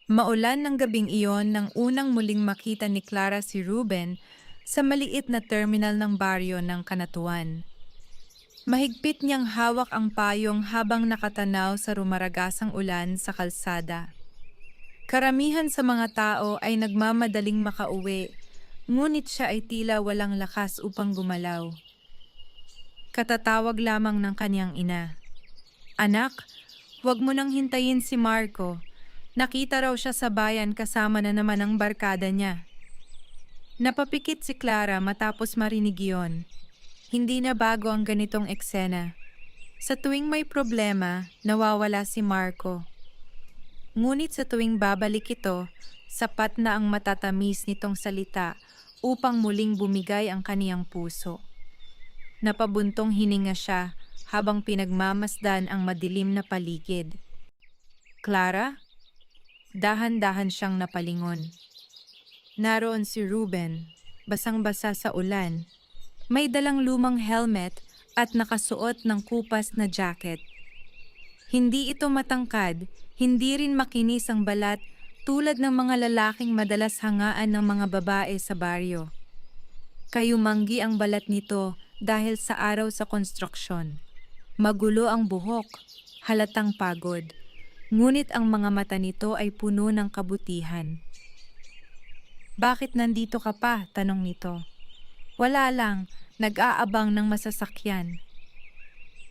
Maulan ng gabing iyon nang unang muling makita ni Clara si Ruben sa maliit na terminal ng baryo ng Kanatuan. Mahigpit niyang hawak ang payong habang nakatanaw sa rumaragasang ulan sa kalsada. Karamihan sa mga tao ay nagmamadaling makauwi, ngunit siya ay tila walang lakas upang gumalaw. Katatawag lamang ng kanyang ina. "Anak, huwag mo nang hintayin si Marco. Nakita raw siya sa bayan kasama na naman ang barkada niya." Napapikit si Clara matapos marinig iyon. Hindi na bago ang ganitong eksena. Sa tuwing may problema, nawawala si Marco. Ngunit sa tuwing babalik ito, sapat na ang matatamis nitong salita upang muling bumigay ang kaniyang puso. Napabuntong hininga siya habang pinagmamasdan ang madilim na paligid. "Clara?" Dahan-dahan siyang napalingon. Naroon si Ruben, basang-basa sa ulan. May dalang lumang helmet at nakasuot ng kupas na jacket. Hindi ito matangkad, hindi rin makinis ang balat tulad ng mga lalaking madalas hangaan ng mga babae sa baryo. Kayumanggi ang balat nito dahil sa araw sa konstruksyon. Magulo ang buhok, halatang pagod. Ngunit ang mga mata nito ay puno ng kabutihan. "Bakit nandito ka pa?" tanong nito. "Wala lang, nag-aabang ng masasakyan."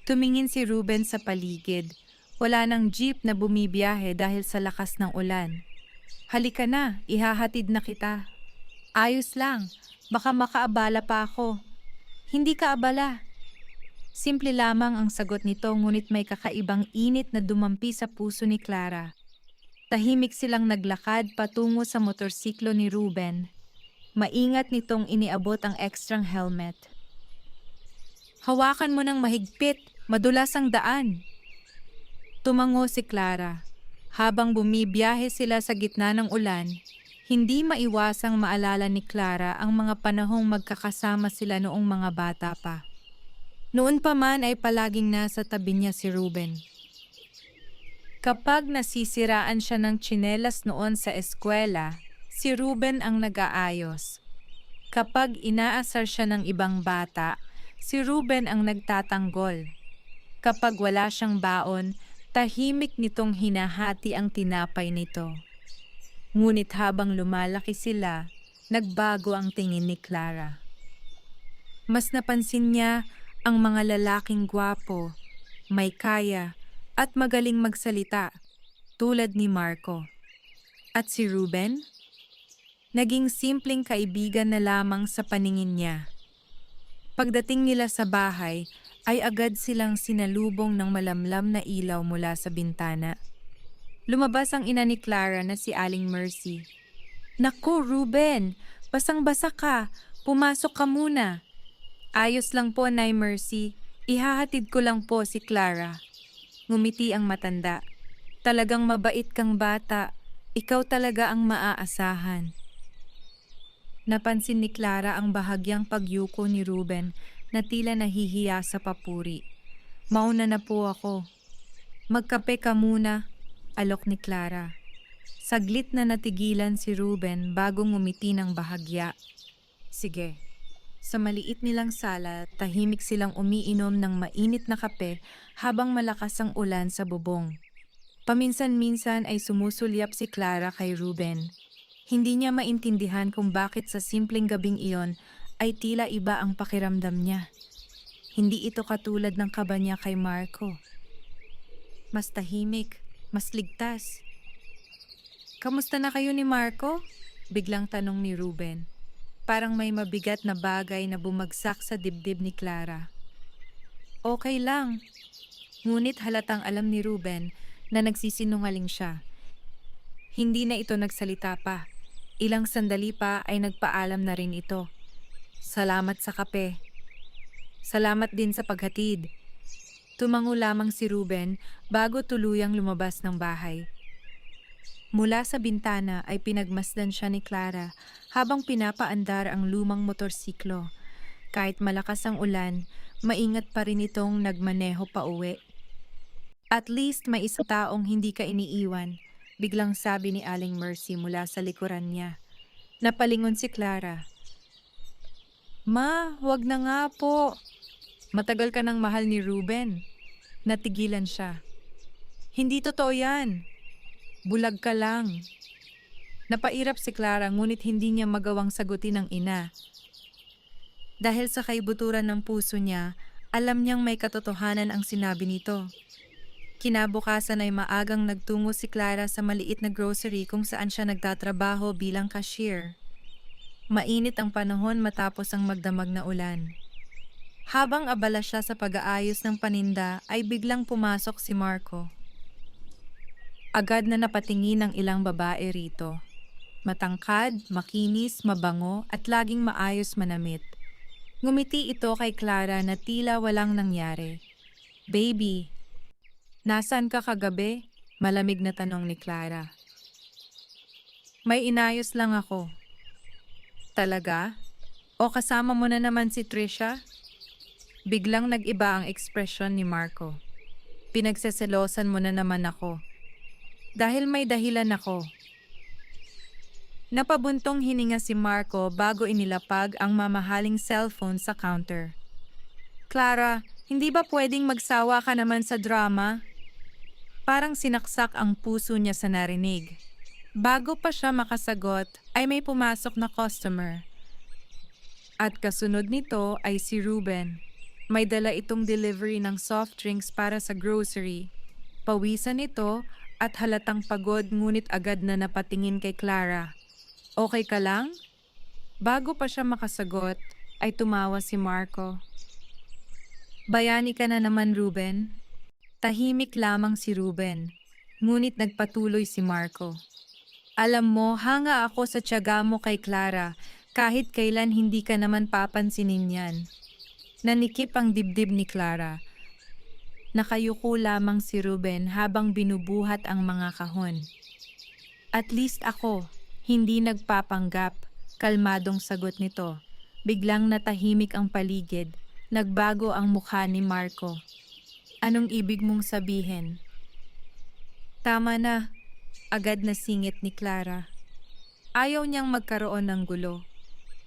Tumingin si Ruben sa paligid. Wala nang jeep na bumibiyahe dahil sa lakas ng ulan. "Halika na, ihahatid na kita." "Ayos lang, baka makaabala pa ako." "Hindi ka abala." Simple lamang ang sagot nito, ngunit may kakaibang init na dumampi sa puso ni Clara. Tahimik silang naglakad patungo sa motorsiklo ni Ruben. Maingat nitong iniabot ang ekstrang helmet. "Hawakan mo ng mahigpit, madulas ang daan." Tumango si Clara. Habang bumibiyahe sila sa gitna ng ulan, hindi maiwasang maalala ni Clara ang mga panahong magkakasama sila noong mga bata pa. Noon pa man ay palaging nasa tabi niya si Ruben. Kapag nasisiraan siya ng tsinelas noon sa eskwela, si Ruben ang nag-aayos. Kapag inaasar siya ng ibang bata, si Ruben ang nagtatanggol. Kapag wala siyang baon, tahimik nitong hinahati ang tinapay nito. Ngunit habang lumalaki sila, nagbago ang tingin ni Clara. Mas napansin niya ang mga lalaking gwapo, may kaya, at magaling magsalita, tulad ni Marco. At si Ruben? Naging simpleng kaibigan na lamang sa paningin niya. Pagdating nila sa bahay, ay agad silang sinalubong ng malamlam na ilaw mula sa bintana. Lumabas ang ina ni Clara na si Aling Mercy. "Naku, Ruben! Basang-basa ka! Pumasok ka muna!" "Ayos lang po, Nay Mercy. Ihahatid ko lang po si Clara." Ngumiti ang matanda. "Talagang mabait kang bata. Ikaw talaga ang maaasahan." Napansin ni Clara ang bahagyang pagyuko ni Ruben na tila nahihiya sa papuri. "Mauna na po ako." "Magkape ka muna," alok ni Clara. Saglit na natigilan si Ruben bago ngumiti ng bahagya. "Sige." Sa maliit nilang sala, tahimik silang umiinom ng mainit na kape habang malakas ang ulan sa bubong. Paminsan-minsan ay sumusulyap si Clara kay Ruben. Hindi niya maintindihan kung bakit sa simpleng gabing iyon ay tila iba ang pakiramdam niya. Hindi ito katulad ng kaba niya kay Marco. Mas tahimik, mas ligtas. "Kamusta na kayo ni Marco?" biglang tanong ni Ruben. Parang may mabigat na bagay na bumagsak sa dibdib ni Clara. "Okay lang." Ngunit halatang alam ni Ruben na nagsisinungaling siya. Hindi na ito nagsalita pa. Ilang sandali pa ay nagpaalam na rin ito. "Salamat sa kape." "Salamat din sa paghatid." Tumango lamang si Ruben bago tuluyang lumabas ng bahay. Mula sa bintana ay pinagmasdan siya ni Clara habang pinapaandar ang lumang motorsiklo. Kahit malakas ang ulan, maingat pa rin itong nagmaneho pa uwi. "At least may isang taong hindi ka iniiwan. Biglang sabi ni Aling Mercy mula sa likuran niya. Napalingon si Clara. Ma, wag na nga po. Matagal ka ng mahal ni Ruben. Natigilan siya. Hindi totoo yan. Bulag ka lang. Napairap si Clara ngunit hindi niya magawang sagutin ng ina. Dahil sa kaibuturan ng puso niya, alam niyang may katotohanan ang sinabi nito. Kinabukasan ay maagang nagtungo si Clara sa maliit na grocery kung saan siya nagtatrabaho bilang cashier. Mainit ang panahon matapos ang magdamag na ulan. Habang abala siya sa pag-aayos ng paninda ay biglang pumasok si Marco. Agad na napatingin ang ilang babae rito. Matangkad, makinis, mabango at laging maayos manamit. Ngumiti ito kay Clara na tila walang nangyari. "Baby, nasaan ka kagabi?" Malamig na tanong ni Clara. "May inayos lang ako." "Talaga? O kasama mo na naman si Trisha?" Biglang nag-iba ang ekspresyon ni Marco. "Pinagseselosan mo na naman ako." "Dahil may dahilan ako." Napabuntong hininga si Marco bago inilapag ang mamahaling cellphone sa counter. "Clara, hindi ba pwedeng magsawa ka naman sa drama?" Parang sinaksak ang puso niya sa narinig. Bago pa siya makasagot ay may pumasok na customer. At kasunod nito ay si Ruben. May dala itong delivery ng soft drinks para sa grocery. Pawisan ito at halatang pagod ngunit agad na napatingin kay Clara. "Okay ka lang?" Bago pa siya makasagot ay tumawa si Marco. "Bayani ka na naman, Ruben." Tahimik lamang si Ruben, ngunit nagpatuloy si Marco. "Alam mo, hanga ako sa tiyaga mo kay Clara, kahit kailan hindi ka naman papansinin yan." Nanikip ang dibdib ni Clara. Nakayuko lamang si Ruben habang binubuhat ang mga kahon. "At least ako, hindi nagpapanggap," kalmadong sagot nito. Biglang natahimik ang paligid. Nagbago ang mukha ni Marco. "Anong ibig mong sabihin?" "Tama na," agad na singit ni Clara. Ayaw niyang magkaroon ng gulo.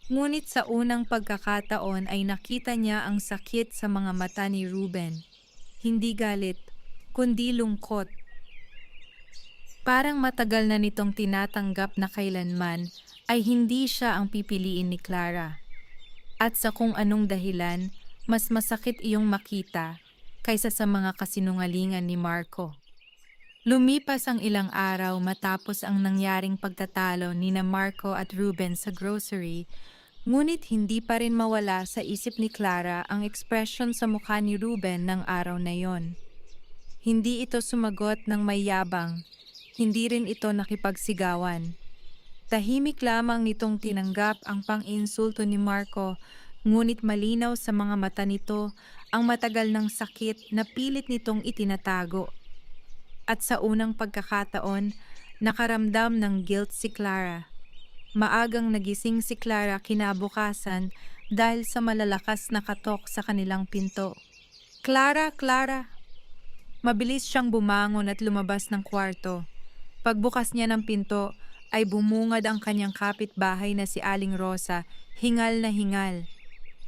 Ngunit sa unang pagkakataon ay nakita niya ang sakit sa mga mata ni Ruben. Hindi galit, kundi lungkot. Parang matagal na nitong tinatanggap na kailanman ay hindi siya ang pipiliin ni Clara. At sa kung anong dahilan, mas masakit iyong makita kaysa sa mga kasinungalingan ni Marco. Lumipas ang ilang araw matapos ang nangyaring pagtatalo ni na Marco at Ruben sa grocery, ngunit hindi pa rin mawala sa isip ni Clara ang ekspresyon sa mukha ni Ruben ng araw na yon. Hindi ito sumagot ng may yabang, hindi rin ito nakipagsigawan. Tahimik lamang nitong tinanggap ang pang-insulto ni Marco, ngunit malinaw sa mga mata nito ang matagal ng sakit na pilit nitong itinatago. At sa unang pagkakataon, nakaramdam ng guilt si Clara. Maagang nagising si Clara kinabukasan dahil sa malalakas na katok sa kanilang pinto. "Clara, Clara!" Mabilis siyang bumangon at lumabas ng kwarto. Pagbukas niya ng pinto ay bumungad ang kanyang kapitbahay na si Aling Rosa, hingal na hingal.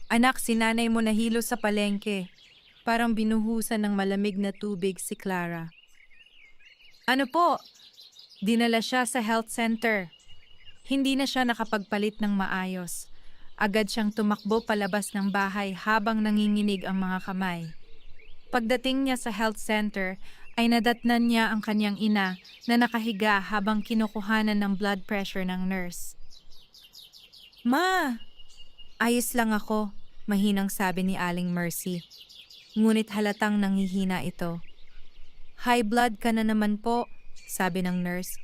"Anak, si nanay mo nahilo sa palengke." Parang binuhusan ng malamig na tubig si Clara. "Ano po?" "Dinala siya sa health center." Hindi na siya nakapagpalit ng maayos. Agad siyang tumakbo palabas ng bahay habang nanginginig ang mga kamay. Pagdating niya sa health center, ay nadatnan niya ang kanyang ina na nakahiga habang kinukuhanan ng blood pressure ng nurse. "Ma!" "Ayos lang ako," mahinang sabi ni Aling Mercy. Ngunit halatang nanghihina ito. "High blood ka na naman po," sabi ng nurse.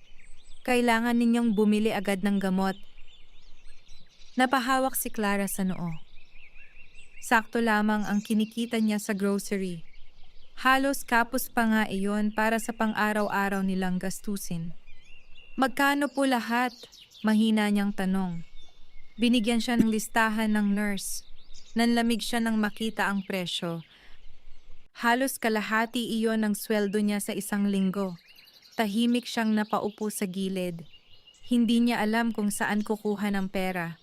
"Kailangan ninyong bumili agad ng gamot." Napahawak si Clara sa noo. Sakto lamang ang kinikita niya sa grocery. Halos kapos pa nga iyon para sa pang-araw-araw nilang gastusin. "Magkano po lahat?" mahina niyang tanong. Binigyan siya ng listahan ng nurse. Nanlamig siya nang makita ang presyo. Halos kalahati iyon ng sweldo niya sa isang linggo. Tahimik siyang napaupo sa gilid. Hindi niya alam kung saan kukuha ng pera.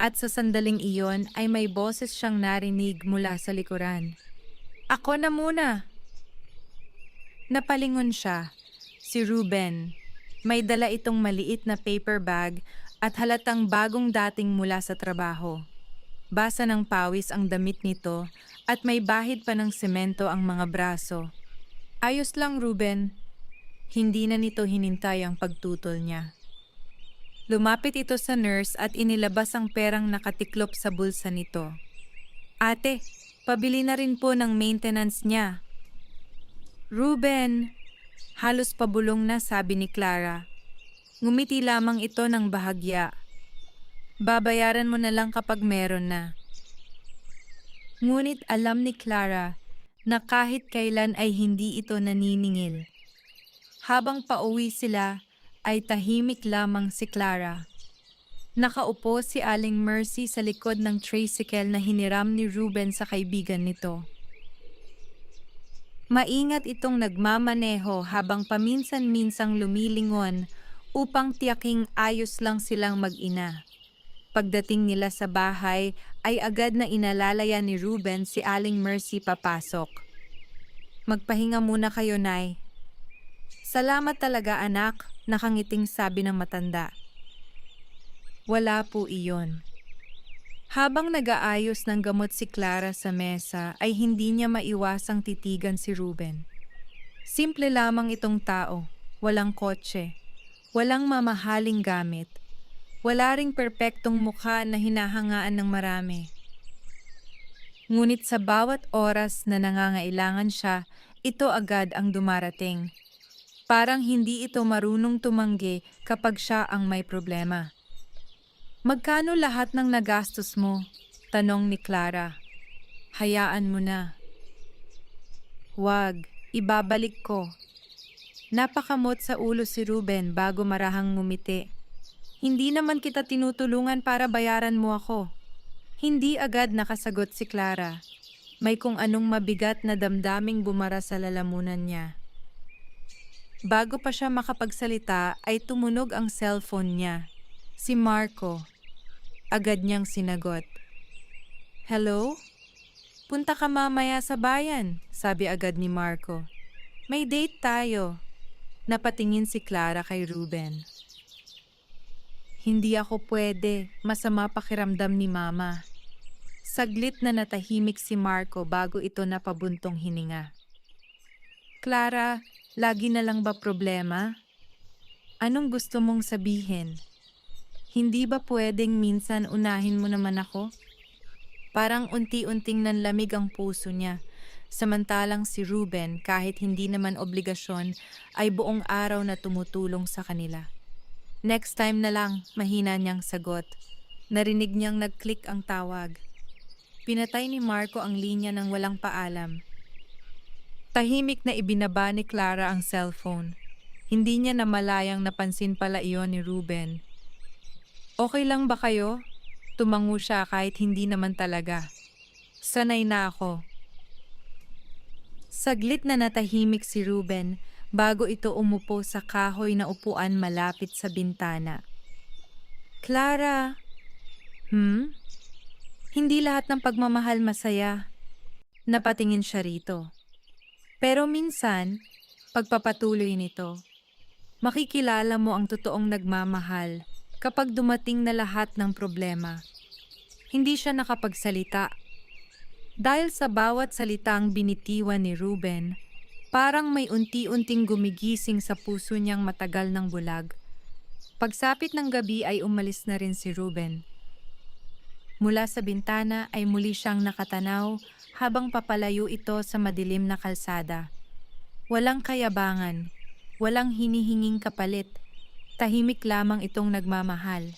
At sa sandaling iyon ay may boses siyang narinig mula sa likuran. Ako na muna! Napalingon siya. Si Ruben. May dala itong maliit na paper bag at halatang bagong dating mula sa trabaho. Basa ng pawis ang damit nito at may bahid pa ng semento ang mga braso. Ayos lang, Ruben. Hindi na nito hinintay ang pagtutol niya. Lumapit ito sa nurse at inilabas ang perang nakatiklop sa bulsa nito. Ate, pabili na rin po ng maintenance niya. Ruben! Halos pabulong na sabi ni Clara. Ngumiti lamang ito ng bahagya. Babayaran mo na lang kapag meron na. Ngunit alam ni Clara na kahit kailan ay hindi ito naniningil. Habang pauwi sila, ay tahimik lamang si Clara. Nakaupo si Aling Mercy sa likod ng tricycle na hiniram ni Ruben sa kaibigan nito. Maingat itong nagmamaneho habang paminsan-minsang lumilingon upang tiyaking ayos lang silang mag-ina. Pagdating nila sa bahay ay agad na inalalaya ni Ruben si Aling Mercy papasok. Magpahinga muna kayo, Nay. Salamat talaga, anak, nakangiting sabi ng matanda. Wala po iyon. Habang nag-aayos ng gamot si Clara sa mesa ay hindi niya maiwasang titigan si Ruben. Simple lamang itong tao, walang kotse, walang mamahaling gamit, wala ring perpektong mukha na hinahangaan ng marami. Ngunit sa bawat oras na nangangailangan siya, ito agad ang dumarating. Parang hindi ito marunong tumanggi kapag siya ang may problema. Magkano lahat ng nagastos mo? Tanong ni Clara. Hayaan mo na. Wag, ibabalik ko. Napakamot sa ulo si Ruben bago marahang ngumiti. Hindi naman kita tinutulungan para bayaran mo ako. Hindi agad nakasagot si Clara. May kung anong mabigat na damdaming bumara sa lalamunan niya. Bago pa siya makapagsalita ay tumunog ang cellphone niya. Si Marco. Agad niyang sinagot. Hello? Punta ka mamaya sa bayan, sabi agad ni Marco. May date tayo. Napatingin si Clara kay Ruben. Hindi ako pwede, masama pakiramdam ni Mama. Saglit na natahimik si Marco bago ito napabuntong hininga. Clara, lagi na lang ba problema? Anong gusto mong sabihin? Hindi ba pwedeng minsan unahin mo naman ako? Parang unti-unting nanlamig ang puso niya, samantalang si Ruben kahit hindi naman obligasyon ay buong araw na tumutulong sa kanila. Next time na lang, mahina niyang sagot. Narinig niyang nag-click ang tawag. Pinatay ni Marco ang linya ng walang paalam. Tahimik na ibinaba ni Clara ang cellphone. Hindi niya namalayang napansin pala iyon ni Ruben. Okay lang ba kayo? Tumango siya kahit hindi naman talaga. Sanay na ako. Saglit na natahimik si Ruben bago ito umupo sa kahoy na upuan malapit sa bintana. Clara! Hindi lahat ng pagmamahal masaya. Napatingin siya rito. Pero minsan, pagpapatuloy nito, makikilala mo ang totoong nagmamahal kapag dumating na lahat ng problema. Hindi siya nakapagsalita. Dahil sa bawat salitang binitiwan ni Ruben, parang may unti-unting gumigising sa puso niyang matagal ng bulag. Pagsapit ng gabi ay umalis na rin si Ruben. Mula sa bintana ay muli siyang nakatanaw habang papalayo ito sa madilim na kalsada. Walang kayabangan, walang hinihinging kapalit, tahimik lamang itong nagmamahal.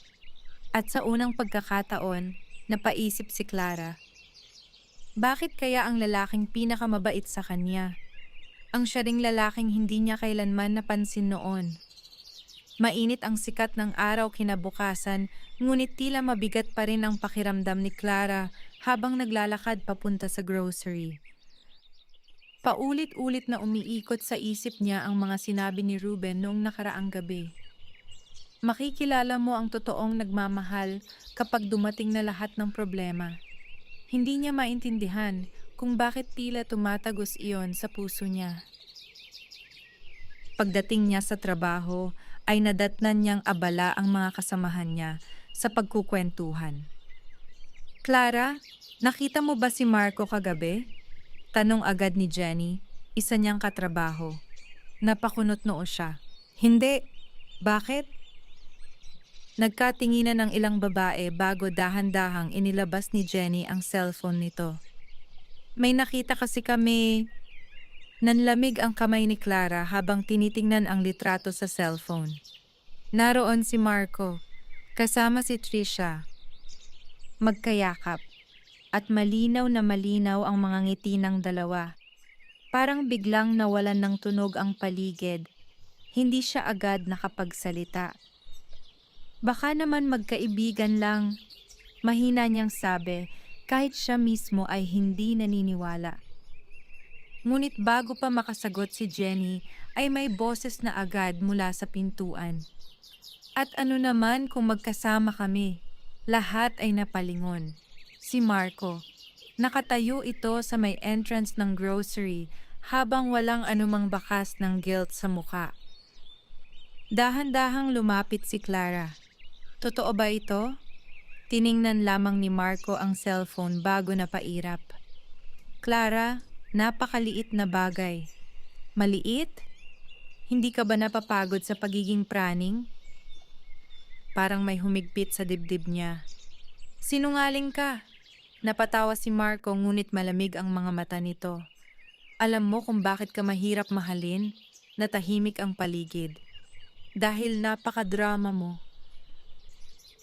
At sa unang pagkakataon, napaisip si Clara. Bakit kaya ang lalaking pinakamabait sa kanya? Ang siya ring lalaking hindi niya kailanman napansin noon. Mainit ang sikat ng araw kinabukasan, ngunit tila mabigat pa rin ang pakiramdam ni Clara habang naglalakad papunta sa grocery. Paulit-ulit na umiikot sa isip niya ang mga sinabi ni Ruben noong nakaraang gabi. Makikilala mo ang totoong nagmamahal kapag dumating na lahat ng problema. Hindi niya maintindihan kung bakit tila tumatagos iyon sa puso niya. Pagdating niya sa trabaho ay nadatnan niyang abala ang mga kasamahan niya sa pagkukwentuhan. Clara, nakita mo ba si Marco kagabi? Tanong agad ni Jenny, isa niyang katrabaho. Napakunot noo siya. Hindi. Bakit? Nagkatinginan ng ilang babae bago dahan-dahang inilabas ni Jenny ang cellphone nito. May nakita kasi kami. Nanlamig ang kamay ni Clara habang tinitingnan ang litrato sa cellphone. Naroon si Marco, kasama si Trisha. Magkayakap, at malinaw na malinaw ang mga ngiti ng dalawa. Parang biglang nawalan ng tunog ang paligid. Hindi siya agad nakapagsalita. Baka naman magkaibigan lang, mahina niyang sabi kahit siya mismo ay hindi naniniwala. Ngunit bago pa makasagot si Jenny ay may boses na agad mula sa pintuan. At ano naman kung magkasama kami? Lahat ay napalingon. Si Marco. Nakatayo ito sa may entrance ng grocery habang walang anumang bakas ng guilt sa muka. Dahan-dahang lumapit si Clara. Totoo ba ito? Tiningnan lamang ni Marco ang cellphone bago napairap. Clara, napakaliit na bagay. Maliit? Hindi ka ba napapagod sa pagiging praning? Parang may humigpit sa dibdib niya. Sinungaling ka. Napatawa si Marco ngunit malamig ang mga mata nito. Alam mo kung bakit ka mahirap mahalin? Natahimik ang paligid. Dahil napakadrama mo.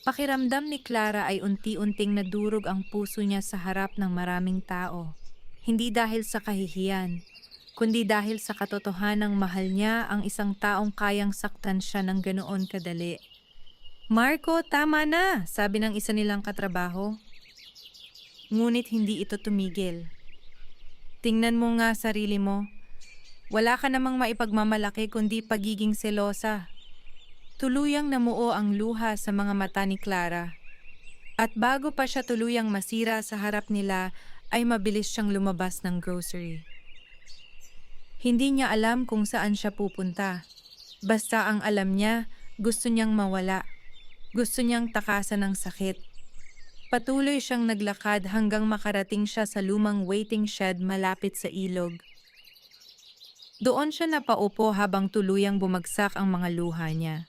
Pakiramdam ni Clara ay unti-unting nadurog ang puso niya sa harap ng maraming tao. Hindi dahil sa kahihiyan, kundi dahil sa katotohanang mahal niya ang isang taong kayang saktan siya ng ganoon kadali. Marco, tama na, sabi ng isa nilang katrabaho. Ngunit hindi ito tumigil. Tingnan mo nga sarili mo. Wala ka namang maipagmamalaki kundi pagiging selosa. Tuluyang namuo ang luha sa mga mata ni Clara. At bago pa siya tuluyang masira sa harap nila, ay mabilis siyang lumabas ng grocery. Hindi niya alam kung saan siya pupunta. Basta ang alam niya, gusto niyang mawala. Gusto niyang takasan ng sakit. Patuloy siyang naglakad hanggang makarating siya sa lumang waiting shed malapit sa ilog. Doon siya napaupo habang tuluyang bumagsak ang mga luha niya.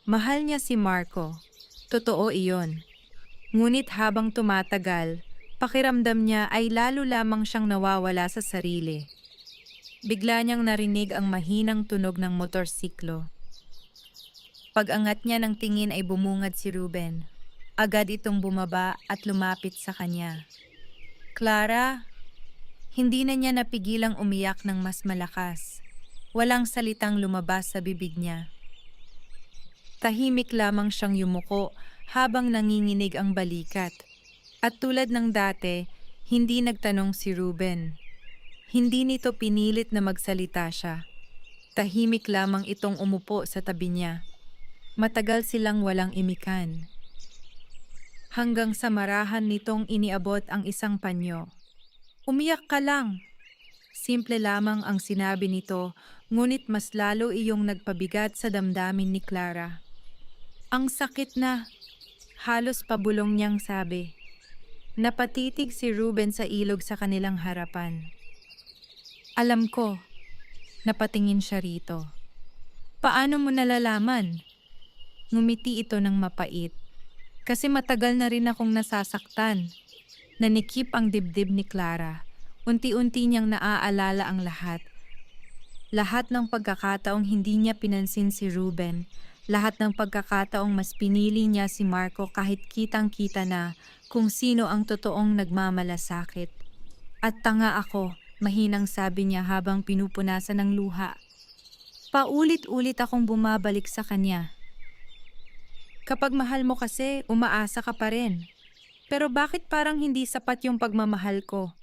Mahal niya si Marco. Totoo iyon. Ngunit habang tumatagal, pakiramdam niya ay lalo lamang siyang nawawala sa sarili. Bigla niyang narinig ang mahinang tunog ng motorsiklo. Pag-angat niya ng tingin ay bumungad si Ruben. Agad itong bumaba at lumapit sa kanya. Clara, hindi na niya napigilang umiyak ng mas malakas. Walang salitang lumabas sa bibig niya. Tahimik lamang siyang yumuko habang nanginginig ang balikat. At tulad ng dati, hindi nagtanong si Ruben. Hindi nito pinilit na magsalita siya. Tahimik lamang itong umupo sa tabi niya. Matagal silang walang imikan. Hanggang sa marahan nitong iniabot ang isang panyo. Umiyak ka lang. Simple lamang ang sinabi nito, ngunit mas lalo iyong nagpabigat sa damdamin ni Clara. Ang sakit na, halos pabulong niyang sabi. Napatitig si Ruben sa ilog sa kanilang harapan. Alam ko, napatingin siya rito. Paano mo nalalaman? Ngumiti ito ng mapait. Kasi matagal na rin akong nasasaktan. Nanikip ang dibdib ni Clara. Unti-unti niyang naaalala ang lahat. Lahat ng pagkakataong hindi niya pinansin si Ruben. Lahat ng pagkakataong mas pinili niya si Marco kahit kitang-kita na kung sino ang totoong nagmamalasakit. At tanga ako, mahinang sabi niya habang pinupunasan ng luha. Paulit-ulit akong bumabalik sa kanya. Kapag mahal mo kasi, umaasa ka pa rin. Pero bakit parang hindi sapat yung pagmamahal ko?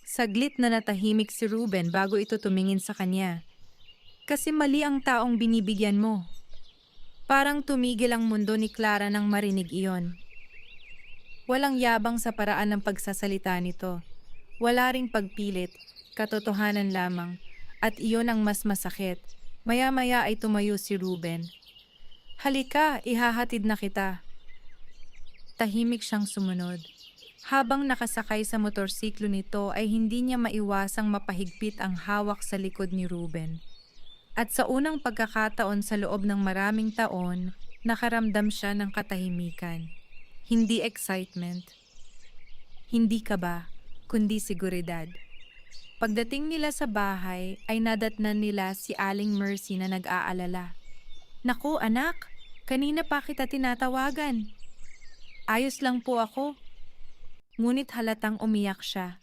Saglit na natahimik si Ruben bago ito tumingin sa kanya. Kasi mali ang taong binibigyan mo. Parang tumigil ang mundo ni Clara nang marinig iyon. Walang yabang sa paraan ng pagsasalita nito. Wala ring pagpilit, katotohanan lamang. At iyon ang mas masakit. Maya-maya ay tumayo si Ruben. Halika, ihahatid na kita. Tahimik siyang sumunod. Habang nakasakay sa motorsiklo nito ay hindi niya maiwasang mapahigpit ang hawak sa likod ni Ruben. At sa unang pagkakataon sa loob ng maraming taon, nakaramdam siya ng katahimikan. Hindi excitement. Hindi kaba, kundi seguridad. Pagdating nila sa bahay ay nadatnan nila si Aling Mercy na nag-aalala. Naku anak, kanina pa kita tinatawagan. Ayos lang po ako. Ngunit halatang umiyak siya.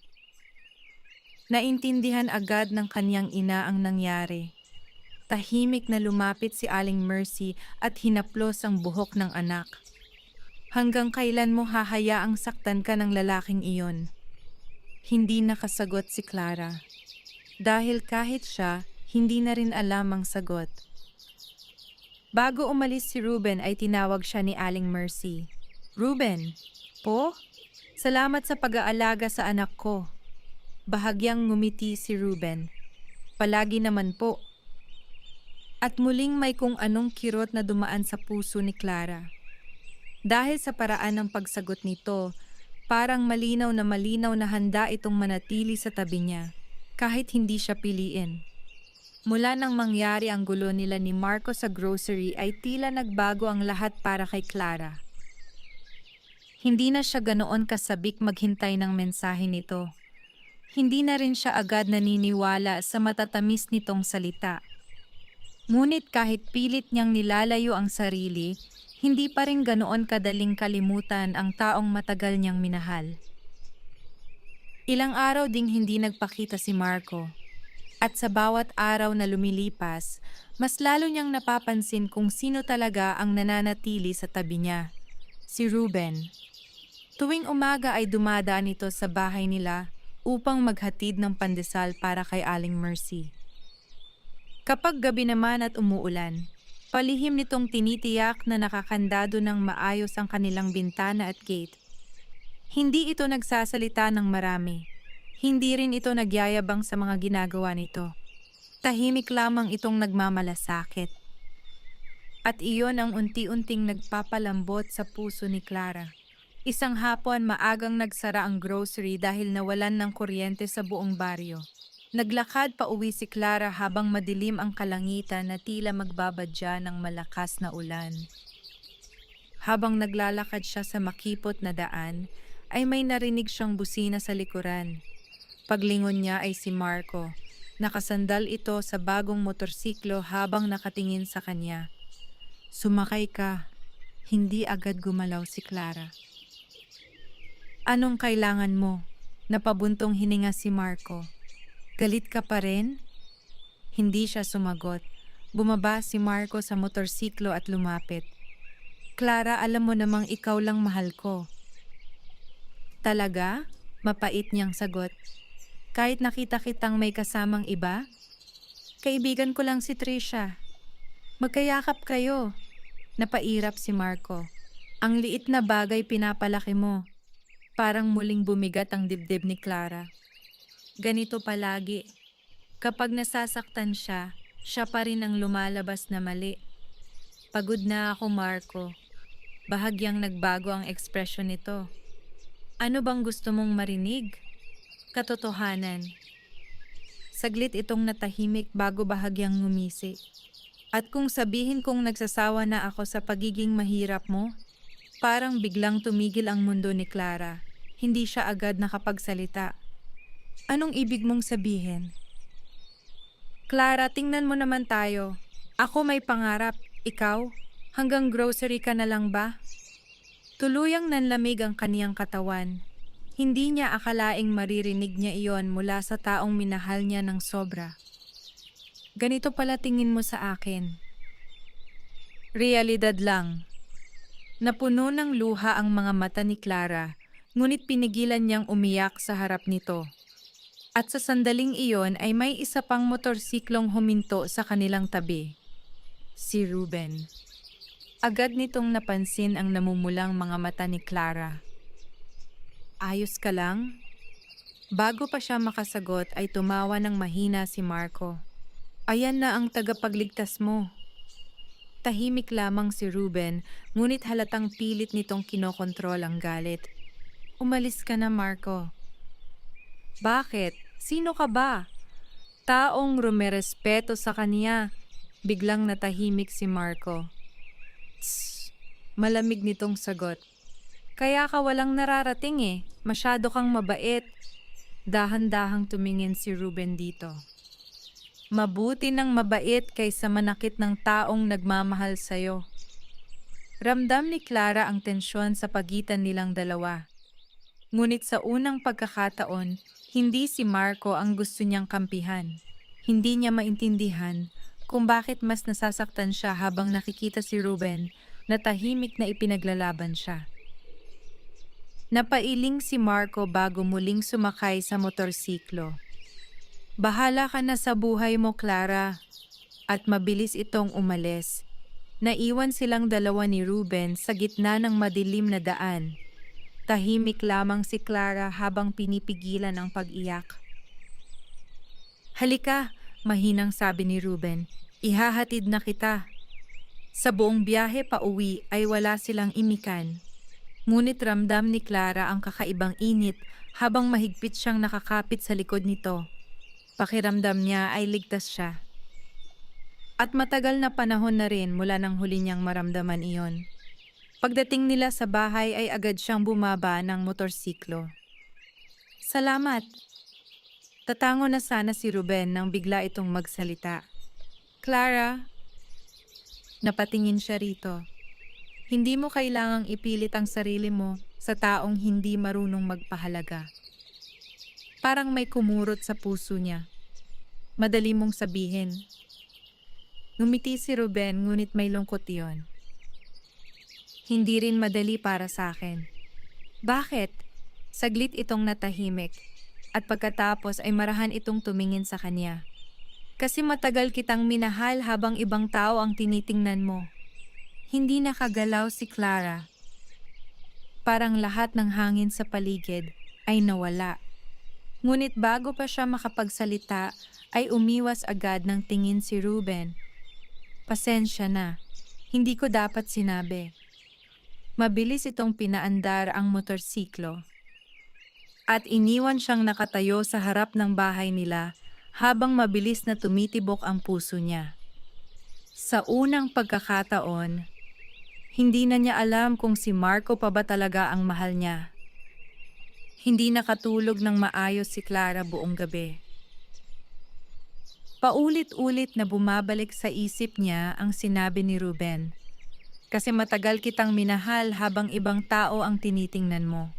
Naintindihan agad ng kanyang ina ang nangyari. Tahimik na lumapit si Aling Mercy at hinaplos ang buhok ng anak. Hanggang kailan mo hahayaang saktan ka ng lalaking iyon? Hindi nakasagot si Clara. Dahil kahit siya, hindi na rin alam ang sagot. Bago umalis si Ruben ay tinawag siya ni Aling Mercy. Ruben, po? Salamat sa pag-aalaga sa anak ko. Bahagyang ngumiti si Ruben. Palagi naman po. At muling may kung anong kirot na dumaan sa puso ni Clara. Dahil sa paraan ng pagsagot nito, parang malinaw na handa itong manatili sa tabi niya, kahit hindi siya piliin. Mula nang mangyari ang gulo nila ni Marco sa grocery ay tila nagbago ang lahat para kay Clara. Hindi na siya ganoon kasabik maghintay ng mensahe nito. Hindi na rin siya agad naniniwala sa matatamis nitong salita. Ngunit kahit pilit niyang nilalayo ang sarili, hindi pa rin ganoon kadaling kalimutan ang taong matagal niyang minahal. Ilang araw ding hindi nagpakita si Marco. At sa bawat araw na lumilipas, mas lalo niyang napapansin kung sino talaga ang nananatili sa tabi niya. Si Ruben. Tuwing umaga ay dumadaan ito sa bahay nila upang maghatid ng pandesal para kay Aling Mercy. Kapag gabi naman at umuulan, palihim nitong tinitiyak na nakakandado ng maayos ang kanilang bintana at gate. Hindi ito nagsasalita ng marami. Hindi rin ito nagyayabang sa mga ginagawa nito. Tahimik lamang itong nagmamalasakit. At iyon ang unti-unting nagpapalambot sa puso ni Clara. Isang hapon maagang nagsara ang grocery dahil nawalan ng kuryente sa buong baryo. Naglakad pa uwi si Clara habang madilim ang kalangitan na tila magbabadya ng malakas na ulan. Habang naglalakad siya sa makipot na daan, ay may narinig siyang busina sa likuran. Paglingon niya ay si Marco. Nakasandal ito sa bagong motorsiklo habang nakatingin sa kanya. Sumakay ka. Hindi agad gumalaw si Clara. Anong kailangan mo? Napabuntong hininga si Marco. Galit ka pa rin? Hindi siya sumagot. Bumaba si Marco sa motorsiklo at lumapit. Clara, alam mo namang ikaw lang mahal ko. Talaga? Mapait niyang sagot. Kahit nakita kitang may kasamang iba? Kaibigan ko lang si Trisha. Magkayakap kayo. Napairap si Marco. Ang liit na bagay pinapalaki mo. Parang muling bumigat ang dibdib ni Clara. Ganito palagi. Kapag nasasaktan siya, siya pa rin ang lumalabas na mali. Pagod na ako, Marco. Bahagyang nagbago ang ekspresyon nito. Ano bang gusto mong marinig? Katotohanan. Saglit itong natahimik bago bahagyang ngumisi. At kung sabihin kong nagsasawa na ako sa pagiging mahirap mo, parang biglang tumigil ang mundo ni Clara. Hindi siya agad nakapagsalita. Anong ibig mong sabihin? Clara, tingnan mo naman tayo. Ako may pangarap. Ikaw? Hanggang grocery ka na lang ba? Tuluyang nanlamig ang kaniyang katawan. Hindi niya akalaing maririnig niya iyon mula sa taong minahal niya ng sobra. Ganito pala tingin mo sa akin. Realidad lang. Napuno ng luha ang mga mata ni Clara, ngunit pinigilan niyang umiyak sa harap nito. At sa sandaling iyon ay may isa pang motorsiklong huminto sa kanilang tabi, si Ruben. Agad nitong napansin ang namumulang mga mata ni Clara. Ayos ka lang? Bago pa siya makasagot ay tumawa ng mahina si Marco. Ayan na ang tagapagligtas mo. Tahimik lamang si Ruben, ngunit halatang pilit nitong kinokontrol ang galit. Umalis ka na, Marco. Bakit? Sino ka ba? Taong rumerespeto sa kanya. Biglang natahimik si Marco. Tss, malamig nitong sagot. Kaya ka walang nararating eh. Masyado kang mabait. Dahan-dahang tumingin si Ruben dito. Mabuti ng mabait kaysa manakit ng taong nagmamahal sa'yo. Ramdam ni Clara ang tensyon sa pagitan nilang dalawa. Ngunit sa unang pagkakataon, hindi si Marco ang gusto niyang kampihan. Hindi niya maintindihan kung bakit mas nasasaktan siya habang nakikita si Ruben na tahimik na ipinaglalaban siya. Napailing si Marco bago muling sumakay sa motorsiklo. Bahala ka na sa buhay mo, Clara. At mabilis itong umalis. Naiwan silang dalawa ni Ruben sa gitna ng madilim na daan. Tahimik lamang si Clara habang pinipigilan ang pag-iyak. Halika, mahinang sabi ni Ruben. Ihahatid na kita. Sa buong biyahe pa uwi ay wala silang imikan. Ngunit ramdam ni Clara ang kakaibang init habang mahigpit siyang nakakapit sa likod nito. Pakiramdam niya ay ligtas siya. At matagal na panahon na rin mula nang huli niyang maramdaman iyon. Pagdating nila sa bahay ay agad siyang bumaba ng motorsiklo. Salamat! Tatango na sana si Ruben nang bigla itong magsalita. Clara! Napatingin siya rito. Hindi mo kailangang ipilit ang sarili mo sa taong hindi marunong magpahalaga. Parang may kumurot sa puso niya. Madali mong sabihin. Ngumiti si Ruben ngunit may lungkot iyon. Hindi rin madali para sa akin. Bakit? Saglit itong natahimik at pagkatapos ay marahan itong tumingin sa kanya. Kasi matagal kitang minahal habang ibang tao ang tinitingnan mo. Hindi nakagalaw si Clara. Parang lahat ng hangin sa paligid ay nawala. Ngunit bago pa siya makapagsalita, ay umiwas agad ng tingin si Ruben. Pasensya na, hindi ko dapat sinabi. Mabilis itong pinaandar ang motorsiklo. At iniwan siyang nakatayo sa harap ng bahay nila habang mabilis na tumitibok ang puso niya. Sa unang pagkakataon, hindi na niya alam kung si Marco pa ba talaga ang mahal niya. Hindi nakatulog ng maayos si Clara buong gabi. Paulit-ulit na bumabalik sa isip niya ang sinabi ni Ruben. Kasi matagal kitang minahal habang ibang tao ang tinitingnan mo.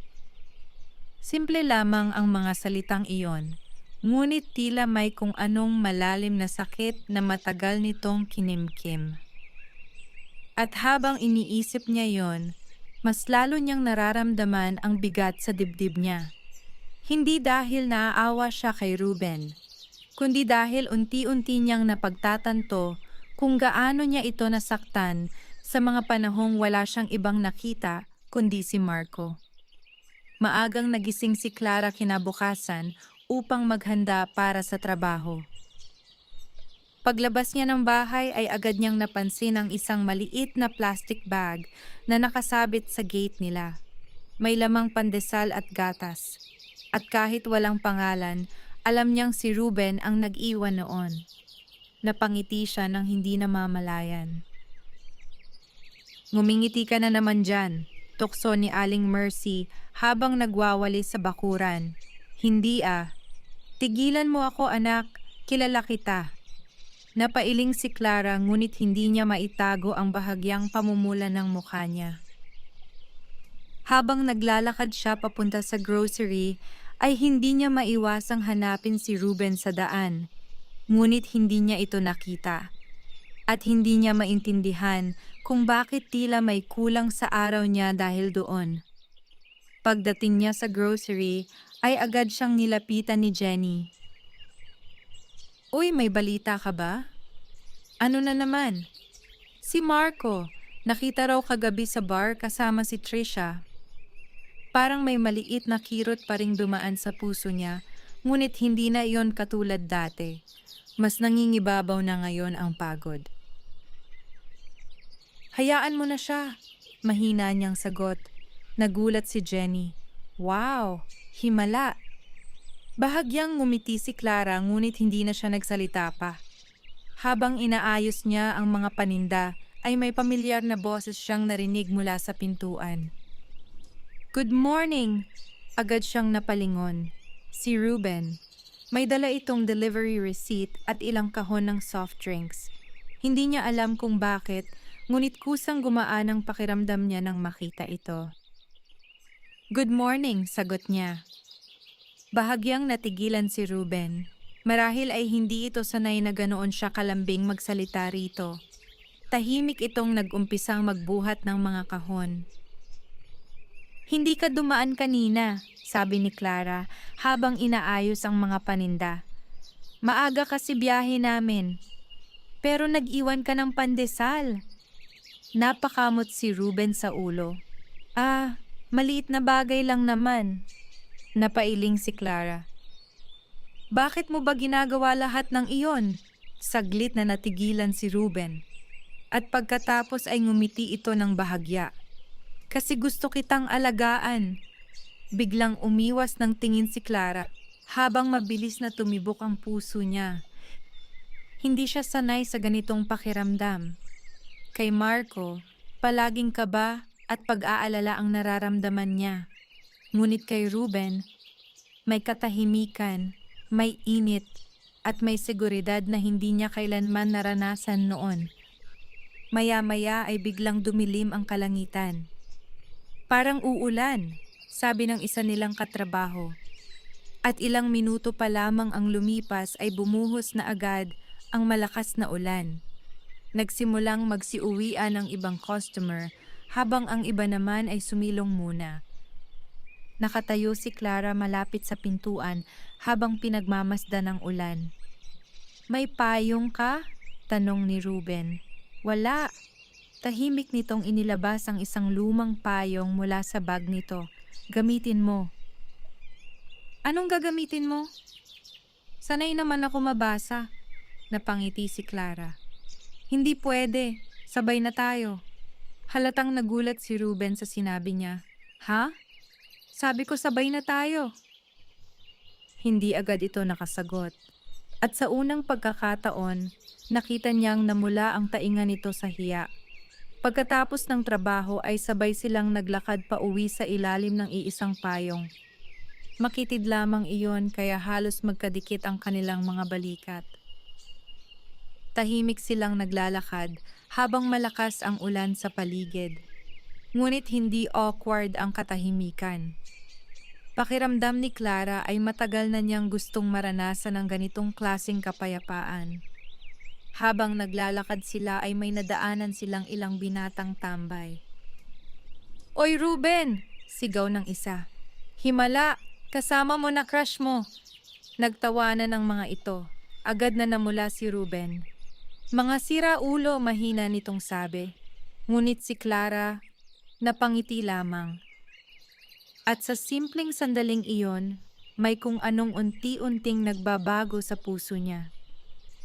Simple lamang ang mga salitang iyon, ngunit tila may kung anong malalim na sakit na matagal nitong kinimkim. At habang iniisip niya yon, mas lalo niyang nararamdaman ang bigat sa dibdib niya. Hindi dahil naaawa siya kay Ruben, kundi dahil unti-unti niyang napagtatanto kung gaano niya ito nasaktan sa mga panahong wala siyang ibang nakita kundi si Marco. Maagang nagising si Clara kinabukasan upang maghanda para sa trabaho. Paglabas niya ng bahay ay agad niyang napansin ang isang maliit na plastic bag na nakasabit sa gate nila. May lamang pandesal at gatas. At kahit walang pangalan, alam niyang si Ruben ang nag-iwan noon. Napangiti siya nang hindi namamalayan. Ngumingiti ka na naman dyan, tukso ni Aling Mercy habang nagwawali sa bakuran. Hindi ah. Tigilan mo ako anak, kilala kita. Napailing si Clara ngunit hindi niya maitago ang bahagyang pamumula ng mukha niya. Habang naglalakad siya papunta sa grocery, ay hindi niya maiwasang hanapin si Ruben sa daan. Ngunit hindi niya ito nakita. At hindi niya maintindihan kung bakit tila may kulang sa araw niya dahil doon. Pagdating niya sa grocery, ay agad siyang nilapitan ni Jenny. Uy, may balita ka ba? Ano na naman? Si Marco, nakita raw kagabi sa bar kasama si Trisha. Parang may maliit na kirot pa ring dumaan sa puso niya, ngunit hindi na iyon katulad dati. Mas nangingibabaw na ngayon ang pagod. Hayaan mo na siya, mahina niyang sagot. Nagulat si Jenny. Wow, himala. Bahagyang ngumiti si Clara ngunit hindi na siya nagsalita pa. Habang inaayos niya ang mga paninda, ay may pamilyar na boses siyang narinig mula sa pintuan. Good morning! Agad siyang napalingon. Si Ruben. May dala itong delivery receipt at ilang kahon ng soft drinks. Hindi niya alam kung bakit, ngunit kusang gumaan ang pakiramdam niya nang makita ito. Good morning, sagot niya. Bahagyang natigilan si Ruben. Marahil ay hindi ito sanay na ganoon siya kalambing magsalita rito. Tahimik itong nag-umpisang magbuhat ng mga kahon. Hindi ka dumaan kanina, sabi ni Clara habang inaayos ang mga paninda. Maaga kasi biyahe namin. Pero nag-iwan ka ng pandesal. Napakamot si Ruben sa ulo. Maliit na bagay lang naman. Napailing si Clara. Bakit mo ba ginagawa lahat ng iyon? Saglit na natigilan si Ruben. At pagkatapos ay ngumiti ito ng bahagya. Kasi gusto kitang alagaan. Biglang umiwas ng tingin si Clara habang mabilis na tumibok ang puso niya. Hindi siya sanay sa ganitong pakiramdam. Kay Marco, palaging kaba at pag-aalala ang nararamdaman niya. Ngunit kay Ruben, may katahimikan, may init, at may seguridad na hindi niya kailanman naranasan noon. Maya-maya ay biglang dumilim ang kalangitan. Parang uulan, sabi ng isa nilang katrabaho. At ilang minuto pa lamang ang lumipas ay bumuhos na agad ang malakas na ulan. Nagsimulang magsiuwian ang ibang customer habang ang iba naman ay sumilong muna. Nakatayo si Clara malapit sa pintuan habang pinagmamasdan ng ulan. May payong ka? Tanong ni Ruben. Wala. Tahimik nitong inilabas ang isang lumang payong mula sa bag nito. Gamitin mo. Anong gagamitin mo? Sanay naman ako mabasa. Napangiti si Clara. Hindi pwede. Sabay na tayo. Halatang nagulat si Ruben sa sinabi niya. Ha? Sabi ko sabay na tayo. Hindi agad ito nakasagot. At sa unang pagkakataon, nakita niyang namula ang tainga nito sa hiya. Pagkatapos ng trabaho ay sabay silang naglakad pa uwi sa ilalim ng iisang payong. Makitid lamang iyon kaya halos magkadikit ang kanilang mga balikat. Tahimik silang naglalakad habang malakas ang ulan sa paligid. Ngunit hindi awkward ang katahimikan. Pakiramdam ni Clara ay matagal na niyang gustong maranasan ng ganitong klaseng kapayapaan. Habang naglalakad sila ay may nadaanan silang ilang binatang tambay. Oy Ruben! Sigaw ng isa. Himala! Kasama mo na crush mo! Nagtawanan ang mga ito. Agad na namula si Ruben. Mga sira-ulo, mahina nitong sabi. Ngunit si Clara, napangiti lamang. At sa simpleng sandaling iyon, may kung anong unti-unting nagbabago sa puso niya.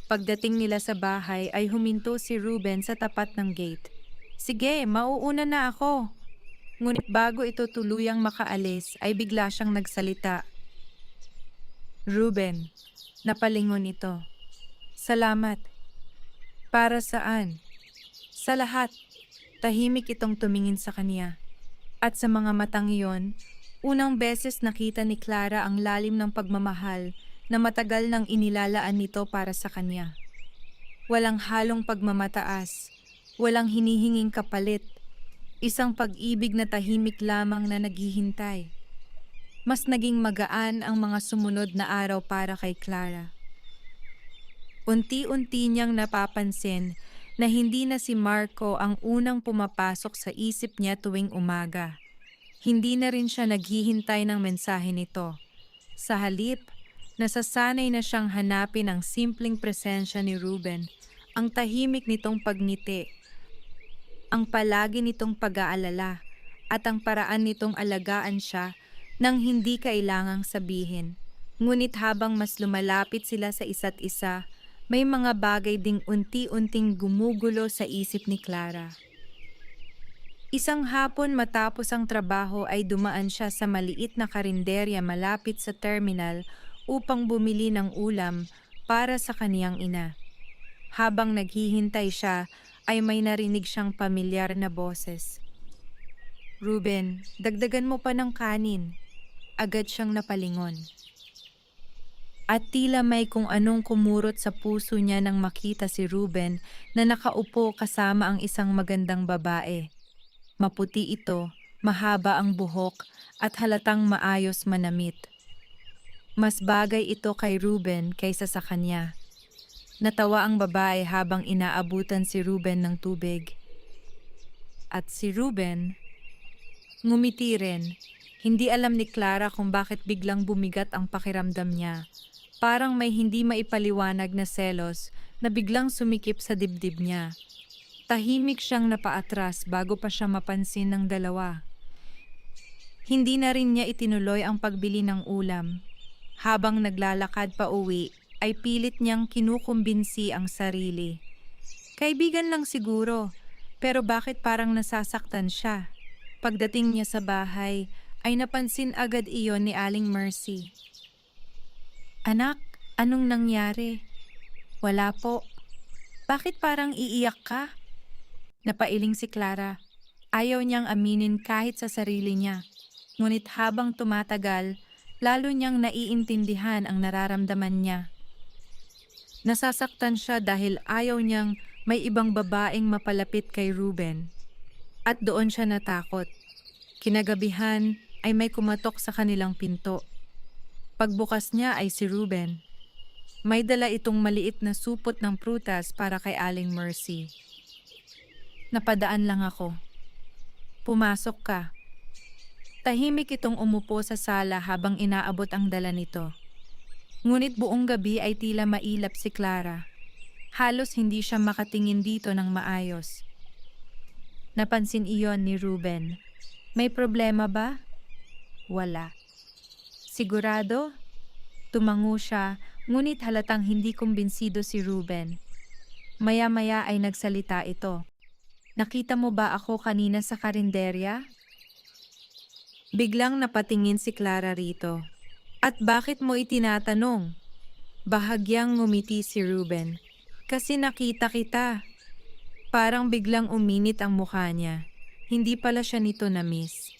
Pagdating nila sa bahay ay huminto si Ruben sa tapat ng gate. Sige, mauuna na ako. Ngunit bago ito tuluyang makaalis ay bigla siyang nagsalita. Ruben, napalingon ito. Salamat. Para saan? Sa lahat. Tahimik itong tumingin sa kanya. At sa mga matang iyon, unang beses nakita ni Clara ang lalim ng pagmamahal na matagal nang inilalaan nito para sa kanya. Walang halong pagmamataas, walang hinihinging kapalit, isang pag-ibig na tahimik lamang na naghihintay. Mas naging magaan ang mga sumunod na araw para kay Clara. Unti-unti niyang napapansin na hindi na si Marco ang unang pumapasok sa isip niya tuwing umaga. Hindi na rin siya naghihintay ng mensahe nito. Sa halip, nasasanay na siyang hanapin ang simpleng presensya ni Ruben, ang tahimik nitong pagngiti, ang palagi nitong pag-aalala, at ang paraan nitong alagaan siya nang hindi kailangang sabihin. Ngunit habang mas lumalapit sila sa isa't isa, may mga bagay ding unti-unting gumugulo sa isip ni Clara. Isang hapon matapos ang trabaho ay dumaan siya sa maliit na karinderya malapit sa terminal upang bumili ng ulam para sa kaniyang ina. Habang naghihintay siya ay may narinig siyang pamilyar na boses. "Ruben, dagdagan mo pa ng kanin." Agad siyang napalingon. At tila may kung anong kumurot sa puso niya nang makita si Ruben na nakaupo kasama ang isang magandang babae. Maputi ito, mahaba ang buhok at halatang maayos manamit. Mas bagay ito kay Ruben kaysa sa kanya. Natawa ang babae habang inaabutan si Ruben ng tubig. At si Ruben, ngumiti rin. Hindi alam ni Clara kung bakit biglang bumigat ang pakiramdam niya. Parang may hindi maipaliwanag na selos na biglang sumikip sa dibdib niya. Tahimik siyang napaatras bago pa siya mapansin ng dalawa. Hindi na rin niya itinuloy ang pagbili ng ulam. Habang naglalakad pa uwi, ay pilit niyang kinukumbinsi ang sarili. Kaibigan lang siguro, pero bakit parang nasasaktan siya? Pagdating niya sa bahay, ay napansin agad iyon ni Aling Mercy. "Anak, anong nangyari?" "Wala po." "Bakit parang iiyak ka?" Napailing si Clara. Ayaw niyang aminin kahit sa sarili niya. Ngunit habang tumatagal, lalo niyang naiintindihan ang nararamdaman niya. Nasasaktan siya dahil ayaw niyang may ibang babaeng mapalapit kay Ruben. At doon siya natakot. Kinagabihan ay may kumatok sa kanilang pinto. Pagbukas niya ay si Ruben. May dala itong maliit na supot ng prutas para kay Aling Mercy. "Napadaan lang ako." "Pumasok ka." Tahimik itong umupo sa sala habang inaabot ang dala nito. Ngunit buong gabi ay tila mailap si Clara. Halos hindi siya makatingin dito ng maayos. Napansin iyon ni Ruben. "May problema ba?" "Wala." "Sigurado?" Tumango siya, ngunit halatang hindi kumbinsido si Ruben. Maya-maya ay nagsalita ito. "Nakita mo ba ako kanina sa karinderya?" Biglang napatingin si Clara rito. "At bakit mo itinatanong?" Bahagyang ngumiti si Ruben. "Kasi nakita kita." Parang biglang uminit ang mukha niya. Hindi pala siya nito na-miss.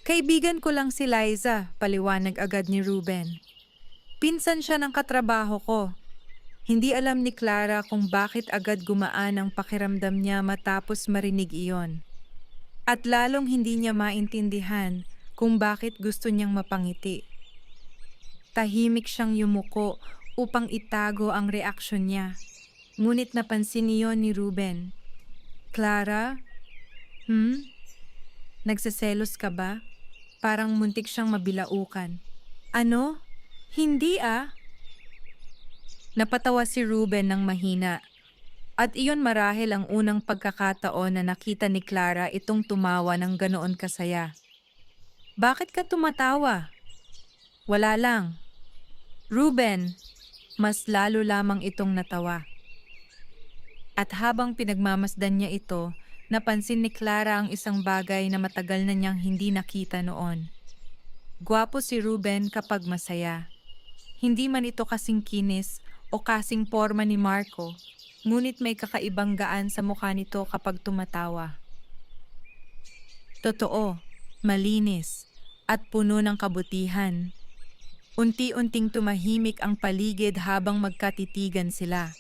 "Kaibigan ko lang si Liza," paliwanag agad ni Ruben. "Pinsan siya ng katrabaho ko." Hindi alam ni Clara kung bakit agad gumaan ang pakiramdam niya matapos marinig iyon. At lalong hindi niya maintindihan kung bakit gusto niyang mapangiti. Tahimik siyang yumuko upang itago ang reaksyon niya. Ngunit napansin iyon ni Ruben. "Clara? Nagseselos ka ba?" Parang muntik siyang mabilaukan. "Ano? Hindi ah." Napatawa si Ruben ng mahina. At iyon marahil ang unang pagkakataon na nakita ni Clara itong tumawa ng ganoon kasaya. "Bakit ka tumatawa?" "Wala lang." "Ruben," mas lalo lamang itong natawa. At habang pinagmamasdan niya ito, napansin ni Clara ang isang bagay na matagal na niyang hindi nakita noon. Gwapo si Ruben kapag masaya. Hindi man ito kasing kinis o kasing porma ni Marco, ngunit may kakaibang gaan sa mukha nito kapag tumatawa. Totoo, malinis, at puno ng kabutihan. Unti-unting tumahimik ang paligid habang magkatitigan sila.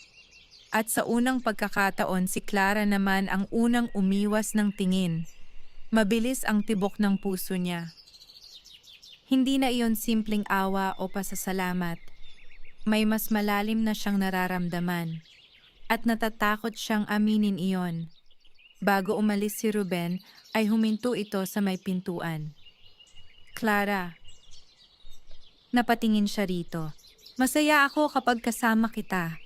At sa unang pagkakataon si Clara naman ang unang umiwas ng tingin. Mabilis ang tibok ng puso niya. Hindi na iyon simpleng awa o pasasalamat. May mas malalim na siyang nararamdaman. At natatakot siyang aminin iyon. Bago umalis si Ruben ay huminto ito sa may pintuan. "Clara." Napatingin siya rito. Masaya ako kapag kasama kita.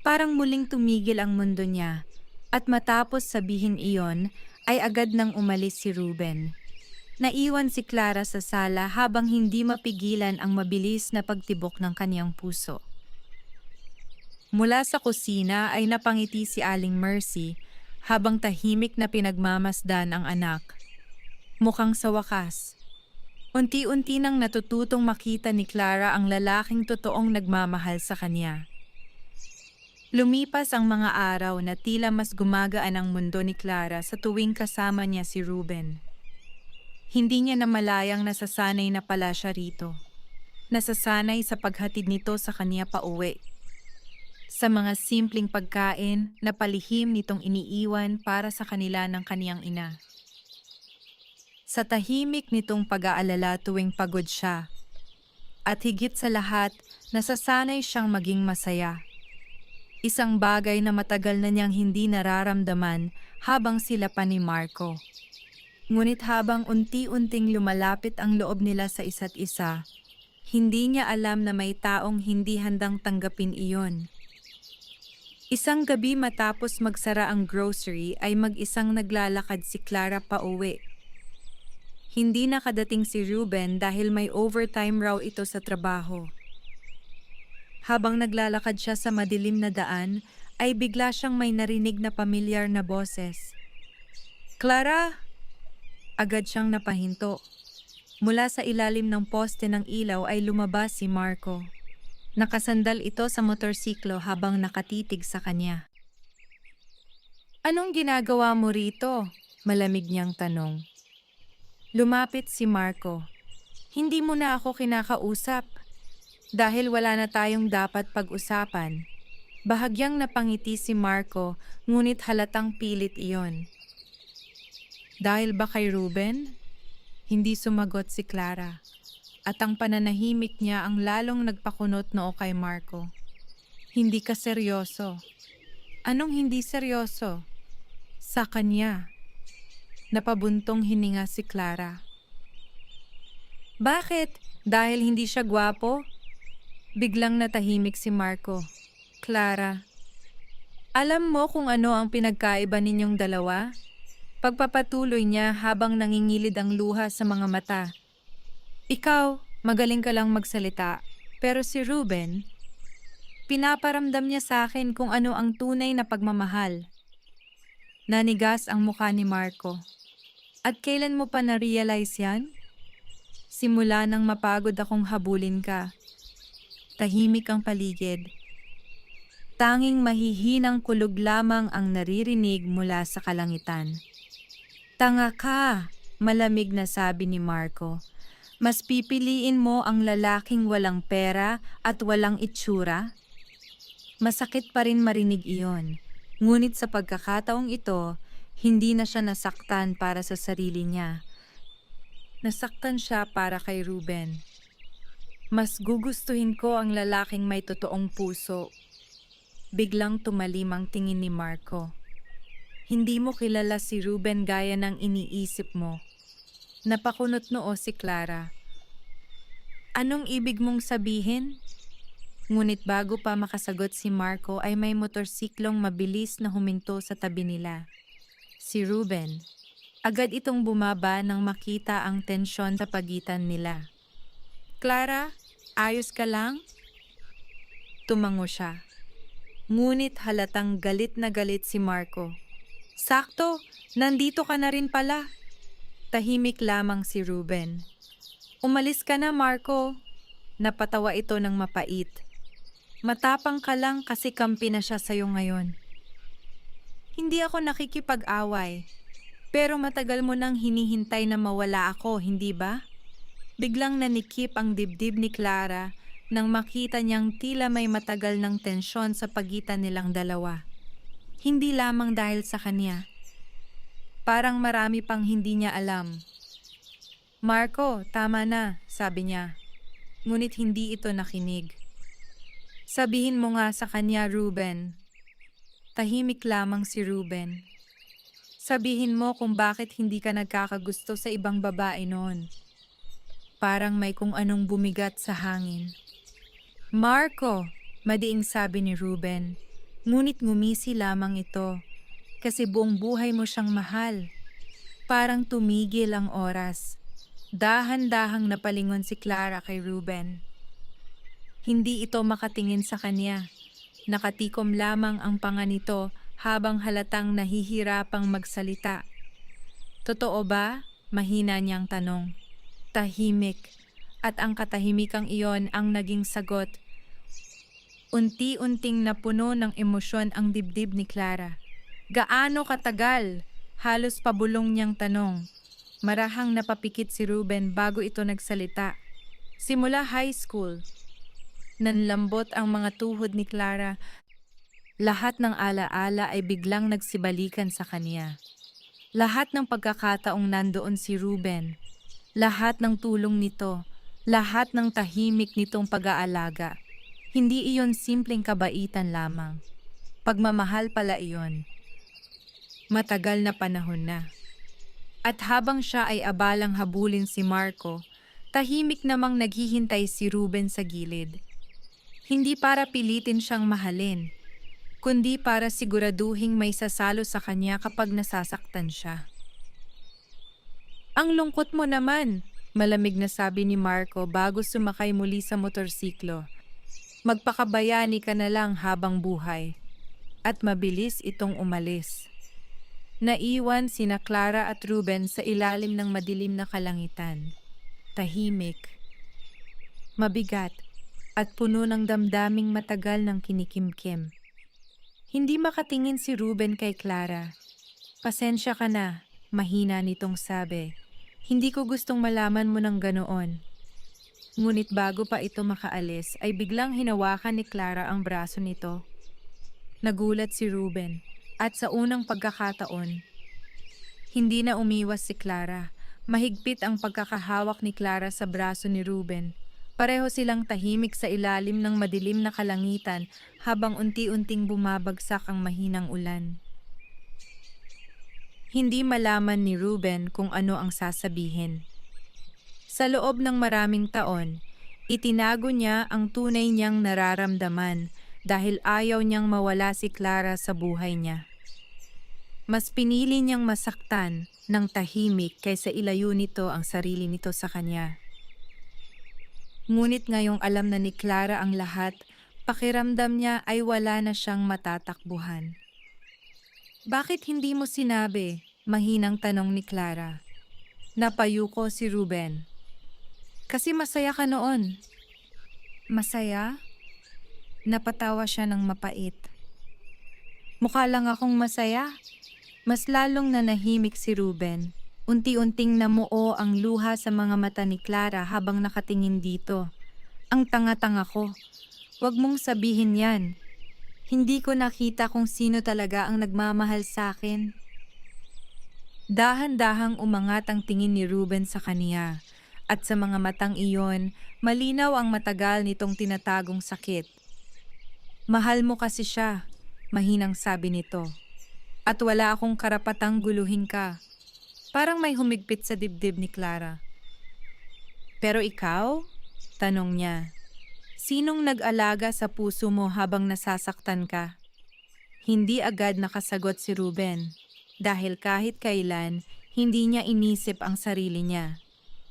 Parang muling tumigil ang mundo niya. At matapos sabihin iyon, ay agad nang umalis si Ruben. Naiwan si Clara sa sala habang hindi mapigilan ang mabilis na pagtibok ng kaniyang puso. Mula sa kusina ay napangiti si Aling Mercy habang tahimik na pinagmamasdan ang anak. Mukhang sa wakas. Unti-unti nang natututong makita ni Clara ang lalaking totoong nagmamahal sa kanya. Lumipas ang mga araw na tila mas gumagaan ang mundo ni Clara sa tuwing kasama niya si Ruben. Hindi niya namalayang nasasanay na pala siya rito. Nasasanay sa paghatid nito sa kanya pauwi. Sa mga simpleng pagkain na palihim nitong iniiwan para sa kanila ng kaniyang ina. Sa tahimik nitong pag-aalala tuwing pagod siya. At higit sa lahat, nasasanay siyang maging masaya. Isang bagay na matagal na niyang hindi nararamdaman habang sila pa ni Marco. Ngunit habang unti-unting lumalapit ang loob nila sa isa't isa, hindi niya alam na may taong hindi handang tanggapin iyon. Isang gabi matapos magsara ang grocery ay mag-isang naglalakad si Clara pauwi. Hindi nakadating si Ruben dahil may overtime raw ito sa trabaho. Habang naglalakad siya sa madilim na daan, ay bigla siyang may narinig na pamilyar na boses. "Clara!" Agad siyang napahinto. Mula sa ilalim ng poste ng ilaw ay lumabas si Marco. Nakasandal ito sa motorsiklo habang nakatitig sa kanya. "Anong ginagawa mo rito?" Malamig niyang tanong. Lumapit si Marco. "Hindi mo na ako kinakausap. Dahil wala na tayong dapat pag-usapan." Bahagyang napangiti si Marco, ngunit halatang pilit iyon. "Dahil ba kay Ruben?" Hindi sumagot si Clara. At ang pananahimik niya ang lalong nagpakunot noo kay Marco. "Hindi ka seryoso." "Anong hindi seryoso?" "Sa kanya." Napabuntong hininga si Clara. "Bakit? Dahil hindi siya gwapo?" Biglang natahimik si Marco. "Clara, alam mo kung ano ang pinagkaiba ninyong dalawa?" Pagpapatuloy niya habang nangingilid ang luha sa mga mata. "Ikaw, magaling ka lang magsalita. Pero si Ruben, pinaparamdam niya sa akin kung ano ang tunay na pagmamahal." Nanigas ang mukha ni Marco. "At kailan mo pa na-realize yan?" "Simula nang mapagod akong habulin ka." Tahimik ang paligid. Tanging mahihinang kulog lamang ang naririnig mula sa kalangitan. "Tanga ka," malamig na sabi ni Marco. "Mas pipiliin mo ang lalaking walang pera at walang itsura?" Masakit pa rin marinig iyon. Ngunit sa pagkakataong ito, hindi na siya nasaktan para sa sarili niya. Nasaktan siya para kay Ruben. "Mas gugustuhin ko ang lalaking may totoong puso." Biglang tumalim ang tingin ni Marco. "Hindi mo kilala si Ruben gaya ng iniisip mo." Napakunot noo si Clara. "Anong ibig mong sabihin?" Ngunit bago pa makasagot si Marco ay may motorsiklong mabilis na huminto sa tabi nila. Si Ruben. Agad itong bumaba nang makita ang tensyon sa pagitan nila. "Clara, ayos ka lang?" Tumango siya. Ngunit halatang galit na galit si Marco. "Sakto, nandito ka na rin pala." Tahimik lamang si Ruben. "Umalis ka na, Marco." Napatawa ito ng mapait. "Matapang ka lang kasi kampi na siya sa'yo ngayon." "Hindi ako nakikipag-away. Pero matagal mo nang hinihintay na mawala ako, hindi ba?" Biglang nanikip ang dibdib ni Clara nang makita niyang tila may matagal ng tensyon sa pagitan nilang dalawa. Hindi lamang dahil sa kanya. Parang marami pang hindi niya alam. "Marco, tama na," sabi niya. Ngunit hindi ito nakinig. "Sabihin mo nga sa kanya, Ruben." Tahimik lamang si Ruben. "Sabihin mo kung bakit hindi ka nagkakagusto sa ibang babae noon." parang may kung anong bumigat sa hangin. Marco, madiing sabi ni Ruben, ngunit ngumisi lamang ito kasi buong buhay mo siyang mahal. Parang tumigil ang oras. Dahan-dahang napalingon si Clara kay Ruben. Hindi ito makatingin sa kanya. Nakatikom lamang ang panga nito habang halatang nahihirapang magsalita. Totoo ba? Mahina niyang tanong. Tahimik. At ang katahimikang iyon ang naging sagot. Unti-unting napuno ng emosyon ang dibdib ni Clara. Gaano katagal? Halos pabulong niyang tanong. Marahang napapikit si Ruben bago ito nagsalita. Simula high school. Nanlambot ang mga tuhod ni Clara. Lahat ng alaala ay biglang nagsibalikan sa kanya. Lahat ng pagkakataong nandoon si Ruben. Lahat ng tulong nito. Lahat ng tahimik nitong pag-aalaga. Hindi iyon simpleng kabaitan lamang. Pagmamahal pala iyon. Matagal na panahon na. At habang siya ay abalang habulin si Marco, tahimik namang naghihintay si Ruben sa gilid. Hindi para pilitin siyang mahalin, kundi para siguraduhing may sasalo sa kanya kapag nasasaktan siya. Ang lungkot mo naman, malamig na sabi ni Marco bago sumakay muli sa motorsiklo. Magpakabayani ka na lang habang buhay. At mabilis itong umalis. Naiwan sina Clara at Ruben sa ilalim ng madilim na kalangitan. Tahimik, mabigat, at puno ng damdaming matagal ng kinikimkim. Hindi makatingin si Ruben kay Clara. Pasensya ka na, mahina nitong sabi. Hindi ko gustong malaman mo ng ganoon. Ngunit bago pa ito makaalis ay biglang hinawakan ni Clara ang braso nito. Nagulat si Ruben. At sa unang pagkakataon, hindi na umiwas si Clara. Mahigpit ang pagkakahawak ni Clara sa braso ni Ruben. Pareho silang tahimik sa ilalim ng madilim na kalangitan habang unti-unting bumabagsak ang mahinang ulan. Hindi malaman ni Ruben kung ano ang sasabihin. Sa loob ng maraming taon, itinago niya ang tunay niyang nararamdaman dahil ayaw niyang mawala si Clara sa buhay niya. Mas pinili niyang masaktan ng tahimik kaysa ilayo nito ang sarili nito sa kanya. Ngunit ngayong alam na ni Clara ang lahat, pakiramdam niya ay wala na siyang matatakbuhan. Bakit hindi mo sinabi? Mahinang tanong ni Clara. Napayuko si Ruben. Kasi masaya ka noon. Masaya? Napatawa siya ng mapait. Mukha lang akong masaya. Mas lalong nanahimik si Ruben. Unti-unting namuo ang luha sa mga mata ni Clara habang nakatingin dito. Ang tanga-tanga ko. Huwag mong sabihin yan. Hindi ko nakita kung sino talaga ang nagmamahal sa akin. Dahan-dahang umangat ang tingin ni Ruben sa kaniya. At sa mga matang iyon, malinaw ang matagal nitong tinatagong sakit. Mahal mo kasi siya, mahinang sabi nito. At wala akong karapatang guluhin ka. Parang may humigpit sa dibdib ni Clara. Pero ikaw? Tanong niya. Sinong nag-alaga sa puso mo habang nasasaktan ka? Hindi agad nakasagot si Ruben. Dahil kahit kailan, hindi niya inisip ang sarili niya.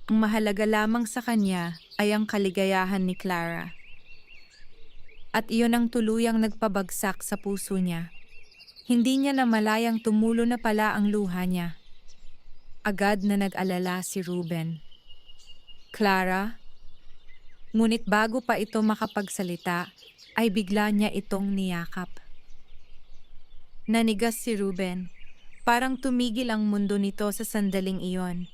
Ang mahalaga lamang sa kanya ay ang kaligayahan ni Clara. At iyon ang tuluyang nagpabagsak sa puso niya. Hindi niya namalayang tumulo na pala ang luha niya. Agad na nag-alala si Ruben. Clara? Ngunit bago pa ito makapagsalita, ay bigla niya itong niyakap. Nanigas si Ruben. Parang tumigil ang mundo nito sa sandaling iyon.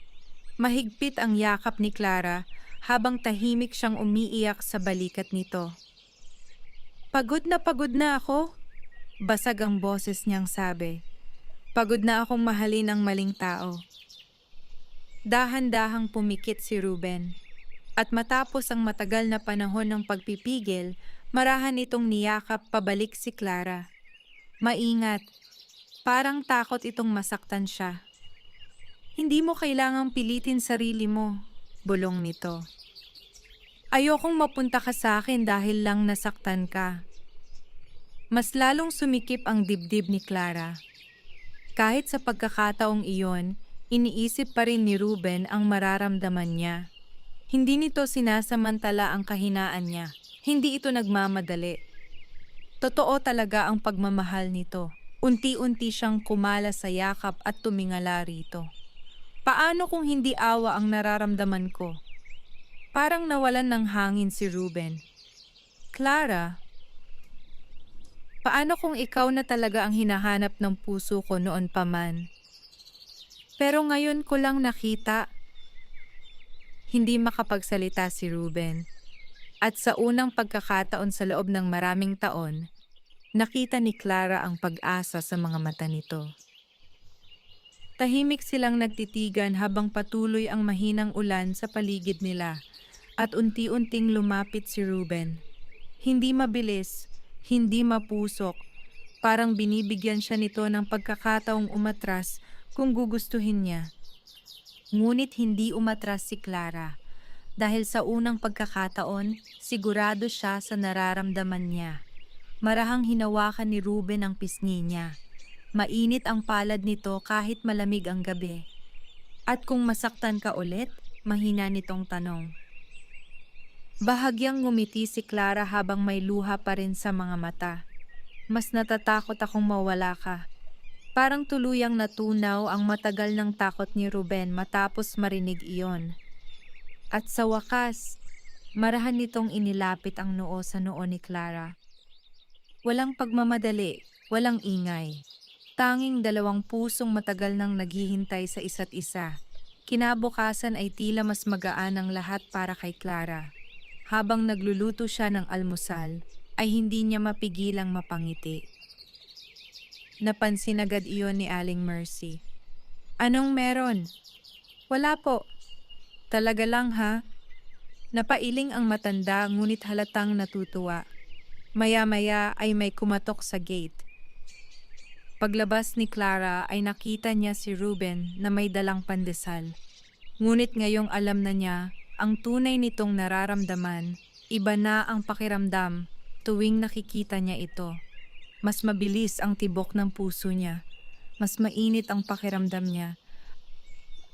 Mahigpit ang yakap ni Clara habang tahimik siyang umiiyak sa balikat nito. Pagod na ako. Basag ang boses niyang sabi. Pagod na akong mahalin ang maling tao. Dahan-dahang pumikit si Ruben. At matapos ang matagal na panahon ng pagpipigil, marahan itong niyakap pabalik si Clara. Maingat. Parang takot itong masaktan siya. Hindi mo kailangang pilitin sarili mo. Bulong nito. Ayokong mapunta ka sa akin dahil lang nasaktan ka. Mas lalong sumikip ang dibdib ni Clara. Kahit sa pagkakataong iyon, iniisip pa rin ni Ruben ang mararamdaman niya. Hindi nito sinasamantala ang kahinaan niya. Hindi ito nagmamadali. Totoo talaga ang pagmamahal nito. Unti-unti siyang kumala sa yakap at tumingala rito. Paano kung hindi awa ang nararamdaman ko? Parang nawalan ng hangin si Ruben. Clara, paano kung ikaw na talaga ang hinahanap ng puso ko noon pa man? Pero ngayon ko lang nakita. Hindi makapagsalita si Ruben. At sa unang pagkakataon sa loob ng maraming taon, nakita ni Clara ang pag-asa sa mga mata nito. Tahimik silang nagtitigan habang patuloy ang mahinang ulan sa paligid nila at unti-unting lumapit si Ruben. Hindi mabilis, hindi mapusok, parang binibigyan siya nito ng pagkakataong umatras kung gugustuhin niya. Ngunit hindi umatras si Clara dahil sa unang pagkakataon, sigurado siya sa nararamdaman niya. Marahang hinawakan ni Ruben ang pisngi niya. Mainit ang palad nito kahit malamig ang gabi. At kung masaktan ka ulit, mahina nitong tanong. Bahagyang ngumiti si Clara habang may luha pa rin sa mga mata. Mas natatakot akong mawala ka. Parang tuluyang natunaw ang matagal ng takot ni Ruben matapos marinig iyon. At sa wakas, marahan nitong inilapit ang noo sa noo ni Clara. Walang pagmamadali, walang ingay. Tanging dalawang pusong matagal nang naghihintay sa isa't isa. Kinabukasan ay tila mas magaan ang lahat para kay Clara. Habang nagluluto siya ng almusal, ay hindi niya mapigilang mapangiti. Napansin agad iyon ni Aling Mercy. Anong meron? Wala po. Talaga lang ha? Napailing ang matanda ngunit halatang natutuwa. Maya-maya ay may kumatok sa gate. Paglabas ni Clara ay nakita niya si Ruben na may dalang pandesal. Ngunit ngayong alam na niya ang tunay nitong nararamdaman, iba na ang pakiramdam tuwing nakikita niya ito. Mas mabilis ang tibok ng puso niya, mas mainit ang pakiramdam niya,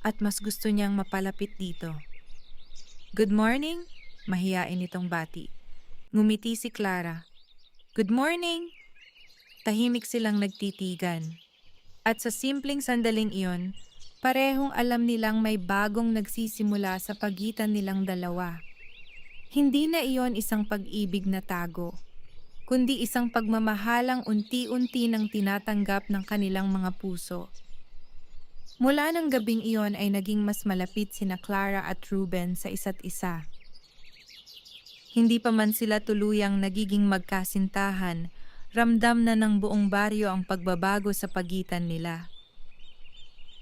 at mas gusto niyang mapalapit dito. Good morning, mahiyain itong bati. Ngumiti si Clara. Good morning! Tahimik silang nagtitigan. At sa simpleng sandaling iyon, parehong alam nilang may bagong nagsisimula sa pagitan nilang dalawa. Hindi na iyon isang pag-ibig na tago, kundi isang pagmamahalang unti-unti nang tinatanggap ng kanilang mga puso. Mula ng gabing iyon ay naging mas malapit sina Clara at Ruben sa isa't isa. Hindi pa man sila tuluyang nagiging magkasintahan, ramdam na ng buong baryo ang pagbabago sa pagitan nila.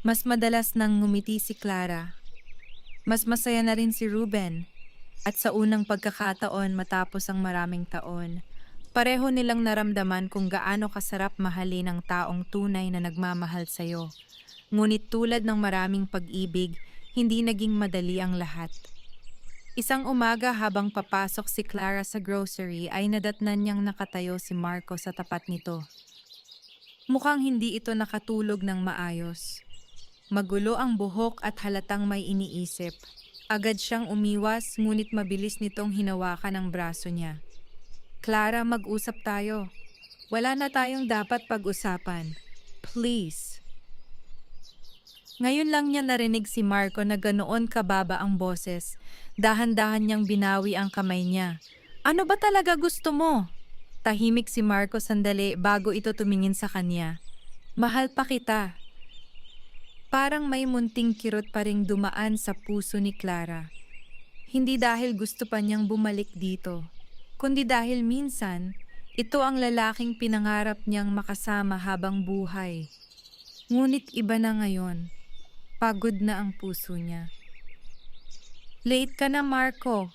Mas madalas nang ngumiti si Clara. Mas masaya na rin si Ruben. At sa unang pagkakataon matapos ang maraming taon, pareho nilang naramdaman kung gaano kasarap mahalin ang taong tunay na nagmamahal sa'yo. Ngunit tulad ng maraming pag-ibig, hindi naging madali ang lahat. Isang umaga habang papasok si Clara sa grocery ay nadatnan niyang nakatayo si Marco sa tapat nito. Mukhang hindi ito nakatulog ng maayos. Magulo ang buhok at halatang may iniisip. Agad siyang umiwas ngunit mabilis nitong hinawakan ang braso niya. Clara, mag-usap tayo. Wala na tayong dapat pag-usapan. Please. Ngayon lang niya narinig si Marco na ganoon kababa ang boses. Dahan-dahan niyang binawi ang kamay niya. Ano ba talaga gusto mo? Tahimik si Marco sandali bago ito tumingin sa kanya. Mahal pa kita. Parang may munting kirot pa ring dumaan sa puso ni Clara. Hindi dahil gusto pa niyang bumalik dito, kundi dahil minsan, ito ang lalaking pinangarap niyang makasama habang buhay. Ngunit iba na ngayon. Pagod na ang puso niya. Late ka na, Marco.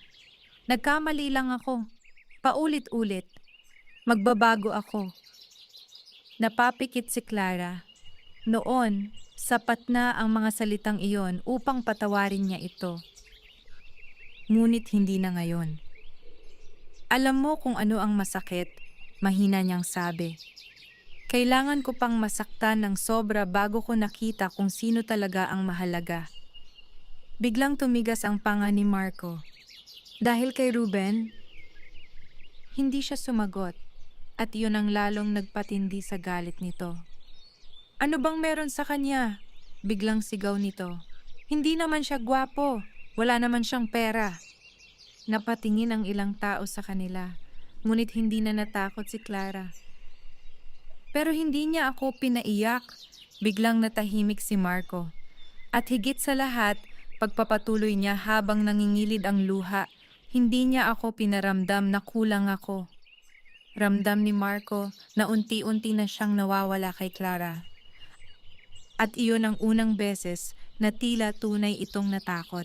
Nagkamali lang ako. Paulit-ulit. Magbabago ako. Napapikit si Clara. Noon, sapat na ang mga salitang iyon upang patawarin niya ito. ngunit hindi na ngayon. Alam mo kung ano ang masakit, mahina niyang sabi. Kailangan ko pang masaktan ng sobra bago ko nakita kung sino talaga ang mahalaga. Biglang tumigas ang panga ni Marco. Dahil kay Ruben, hindi siya sumagot at iyon ang lalong nagpatindi sa galit nito. Ano bang meron sa kanya? Biglang sigaw nito. Hindi naman siya gwapo, wala naman siyang pera. Napatingin ang ilang tao sa kanila, ngunit hindi na natakot si Clara. Pero hindi niya ako pinaiyak. Biglang natahimik si Marco. At higit sa lahat, pagpapatuloy niya habang nangingilid ang luha, hindi niya ako pinaramdam na kulang ako. Ramdam ni Marco na unti-unti na siyang nawawala kay Clara. At iyon ang unang beses na tila tunay itong natakot.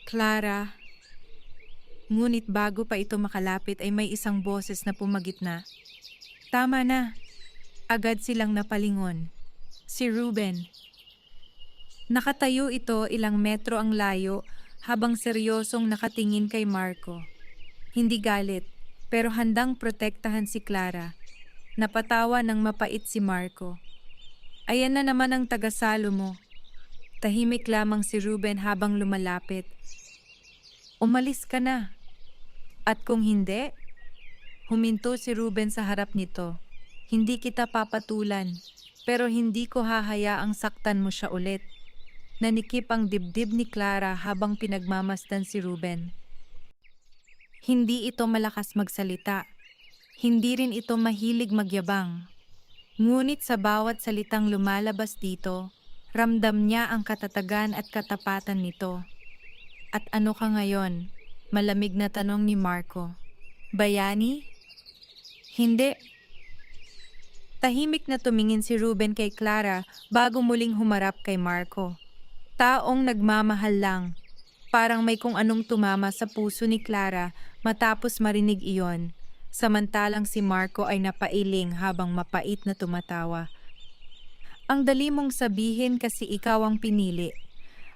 Clara. Ngunit bago pa ito makalapit ay may isang boses na pumagitna. Tama na. Agad silang napalingon. Si Ruben. Nakatayo ito ilang metro ang layo habang seryosong nakatingin kay Marco. Hindi galit, pero handang protektahan si Clara. Napatawa ng mapait si Marco. Ayan na naman ang tagasalo mo. Tahimik lamang si Ruben habang lumalapit. Umalis ka na. At kung hindi, huminto si Ruben sa harap nito. Hindi kita papatulan, pero hindi ko hahayaang saktan mo siya ulit. Nanikip ang dibdib ni Clara habang pinagmamasdan si Ruben. Hindi ito malakas magsalita. Hindi rin ito mahilig magyabang. Ngunit sa bawat salitang lumalabas dito, ramdam niya ang katatagan at katapatan nito. At ano ka ngayon? Malamig na tanong ni Marco. Bayani? Hindi. Tahimik na tumingin si Ruben kay Clara bago muling humarap kay Marco. Taong nagmamahal lang. Parang may kung anong tumama sa puso ni Clara matapos marinig iyon. Samantalang si Marco ay napailing habang mapait na tumatawa. Ang dali mong sabihin kasi ikaw ang pinili.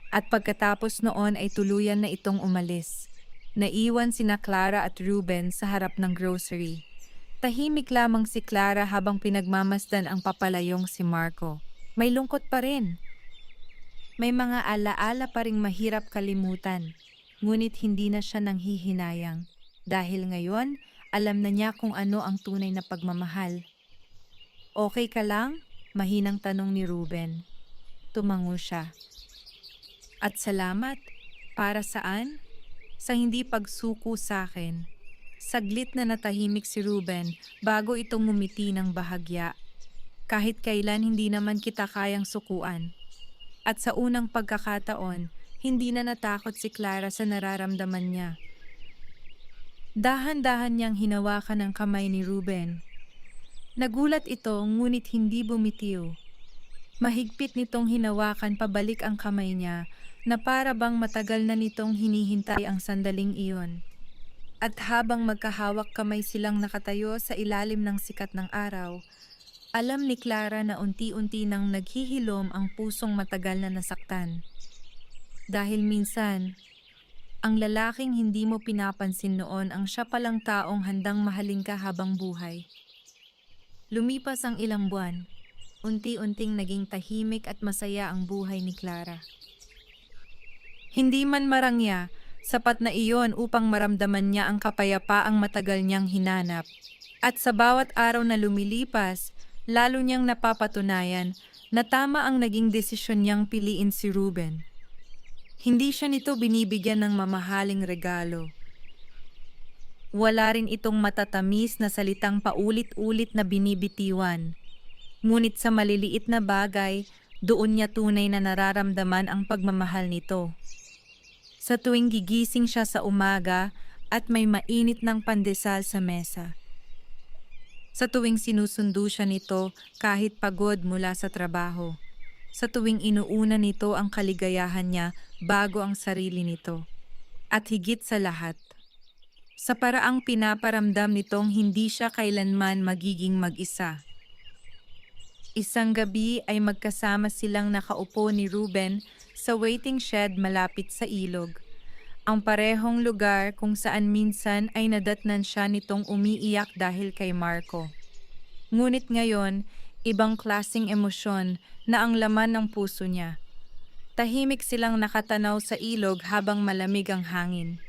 At pagkatapos noon ay tuluyan na itong umalis. Naiwan sina Clara at Ruben sa harap ng grocery. Tahimik lamang si Clara habang pinagmamasdan ang papalayong si Marco. May lungkot pa rin. May mga alaala pa ring mahirap kalimutan. Ngunit hindi na siya nanghihinayang. Dahil ngayon, alam na niya kung ano ang tunay na pagmamahal. Okay ka lang? Mahinang tanong ni Ruben. Tumango siya. At salamat. Para saan? Sa hindi pagsuko sa akin. Saglit na natahimik si Ruben bago itong ngumiti ng bahagya. Kahit kailan hindi naman kita kayang sukuan. At sa unang pagkakataon, hindi na natakot si Clara sa nararamdaman niya. Dahan-dahan niyang hinawakan ang kamay ni Ruben. Nagulat ito ngunit hindi bumitiw. Mahigpit nitong hinawakan pabalik ang kamay niya na para bang matagal na nitong hinihintay ang sandaling iyon. At habang magkahawak kamay silang nakatayo sa ilalim ng sikat ng araw, alam ni Clara na unti-unti nang naghihilom ang pusong matagal na nasaktan. Dahil minsan, ang lalaking hindi mo pinapansin noon ang siya palang taong handang mahalin ka habang buhay. Lumipas ang ilang buwan, unti-unting naging tahimik at masaya ang buhay ni Clara. Hindi man marangya, sapat na iyon upang maramdaman niya ang kapayapaang matagal niyang hinanap. At sa bawat araw na lumilipas, lalo niyang napapatunayan na tama ang naging desisyon niyang piliin si Ruben. Hindi siya nito binibigyan ng mamahaling regalo. Wala rin itong matatamis na salitang paulit-ulit na binibitiwan. Ngunit sa maliliit na bagay, doon niya tunay na nararamdaman ang pagmamahal nito. Sa tuwing gigising siya sa umaga at may mainit ng pandesal sa mesa. Sa tuwing sinusundo siya nito kahit pagod mula sa trabaho. Sa tuwing inuuna nito ang kaligayahan niya bago ang sarili nito. At higit sa lahat, sa paraang pinaparamdam nitong hindi siya kailanman magiging mag-isa. Isang gabi ay magkasama silang nakaupo ni Ruben sa waiting shed malapit sa ilog. Ang parehong lugar kung saan minsan ay nadatnan siya nitong umiiyak dahil kay Marco. Ngunit ngayon, ibang klasing emosyon na ang laman ng puso niya. Tahimik silang nakatanaw sa ilog habang malamig ang hangin.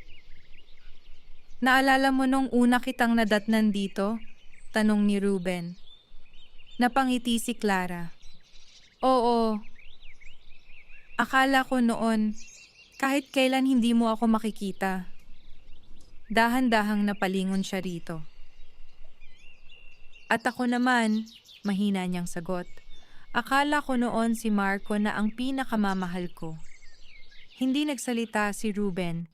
Naalala mo nung una kitang nadatnan dito? Tanong ni Ruben. Napangiti si Clara. Oo, akala ko noon, kahit kailan hindi mo ako makikita. Dahan-dahang napalingon siya rito. At ako naman, mahina niyang sagot. Akala ko noon si Marco na ang pinakamamahal ko. Hindi nagsalita si Ruben,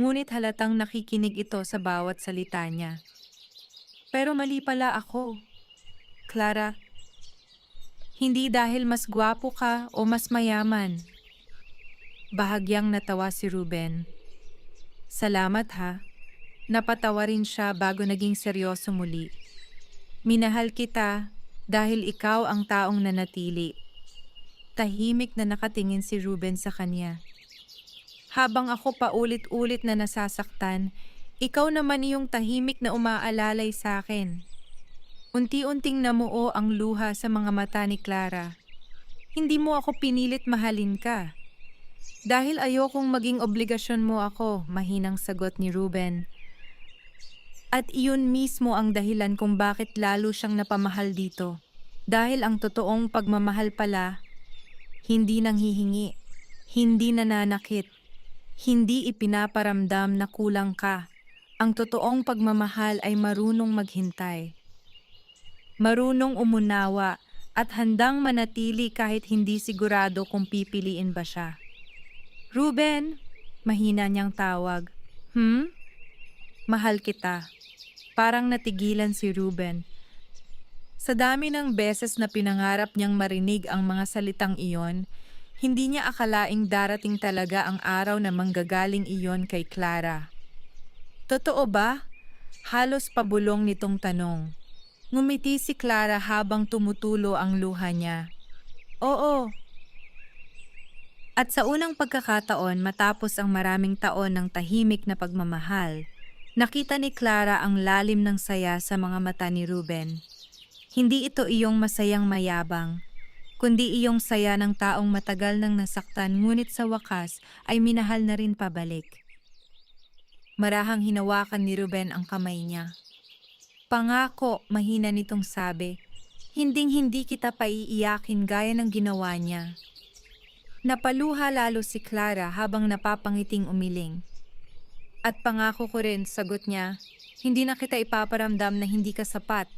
ngunit halatang nakikinig ito sa bawat salita niya. Pero mali pala ako. Clara, hindi dahil mas gwapo ka o mas mayaman. Bahagyang natawa si Ruben. Salamat ha. Napatawa rin siya bago naging seryoso muli. Minahal kita dahil ikaw ang taong nanatili. Tahimik na nakatingin si Ruben sa kanya. Habang ako paulit-ulit na nasasaktan, ikaw naman iyong tahimik na umaalalay sa akin. Unti-unting namuo ang luha sa mga mata ni Clara. Hindi mo ako pinilit mahalin ka. Dahil ayokong maging obligasyon mo ako, mahinang sagot ni Ruben. At iyon mismo ang dahilan kung bakit lalo siyang napamahal dito. Dahil ang totoong pagmamahal pala, hindi nanghihingi, hindi nananakit, hindi ipinaparamdam na kulang ka. Ang totoong pagmamahal ay marunong maghintay. Marunong umunawa at handang manatili kahit hindi sigurado kung pipiliin ba siya. Ruben, mahina niyang tawag. Mahal kita. Parang natigilan si Ruben. Sa dami ng beses na pinangarap niyang marinig ang mga salitang iyon, hindi niya akalaing darating talaga ang araw na manggagaling iyon kay Clara. Totoo ba? Halos pabulong nitong tanong. Ngumiti si Clara habang tumutulo ang luha niya. Oo. At sa unang pagkakataon matapos ang maraming taon ng tahimik na pagmamahal, nakita ni Clara ang lalim ng saya sa mga mata ni Ruben. Hindi ito iyong masayang mayabang, kundi iyong saya ng taong matagal nang nasaktan ngunit sa wakas ay minahal na rin pabalik. Marahang hinawakan ni Ruben ang kamay niya. Pangako, mahina nitong sabi, hinding-hindi kita paiiyakin gaya ng ginawa niya. Napaluha lalo si Clara habang napapangiting umiling. At pangako ko rin, sagot niya, hindi na kita ipaparamdam na hindi ka sapat.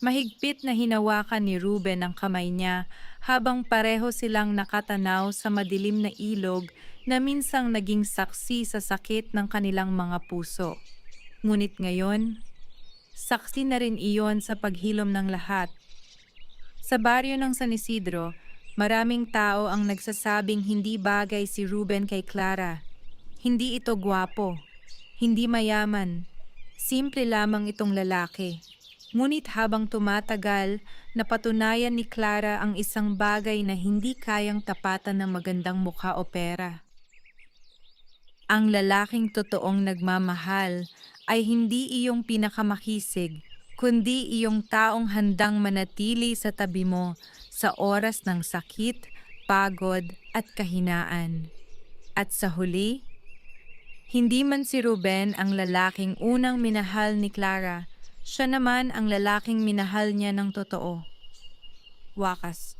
Mahigpit na hinawakan ni Ruben ang kamay niya habang pareho silang nakatanaw sa madilim na ilog na minsang naging saksi sa sakit ng kanilang mga puso. Ngunit ngayon, saksi na rin iyon sa paghilom ng lahat. Sa baryo ng San Isidro, maraming tao ang nagsasabing hindi bagay si Ruben kay Clara. Hindi ito gwapo, hindi mayaman, simple lamang itong lalaki. Ngunit habang tumatagal, napatunayan ni Clara ang isang bagay na hindi kayang tapatan ng magandang mukha o pera. Ang lalaking totoong nagmamahal ay hindi iyong pinakamakisig, kundi iyong taong handang manatili sa tabi mo sa oras ng sakit, pagod at kahinaan. At sa huli, hindi man si Ruben ang lalaking unang minahal ni Clara, siya naman ang lalaking minahal niya ng totoo. Wakas.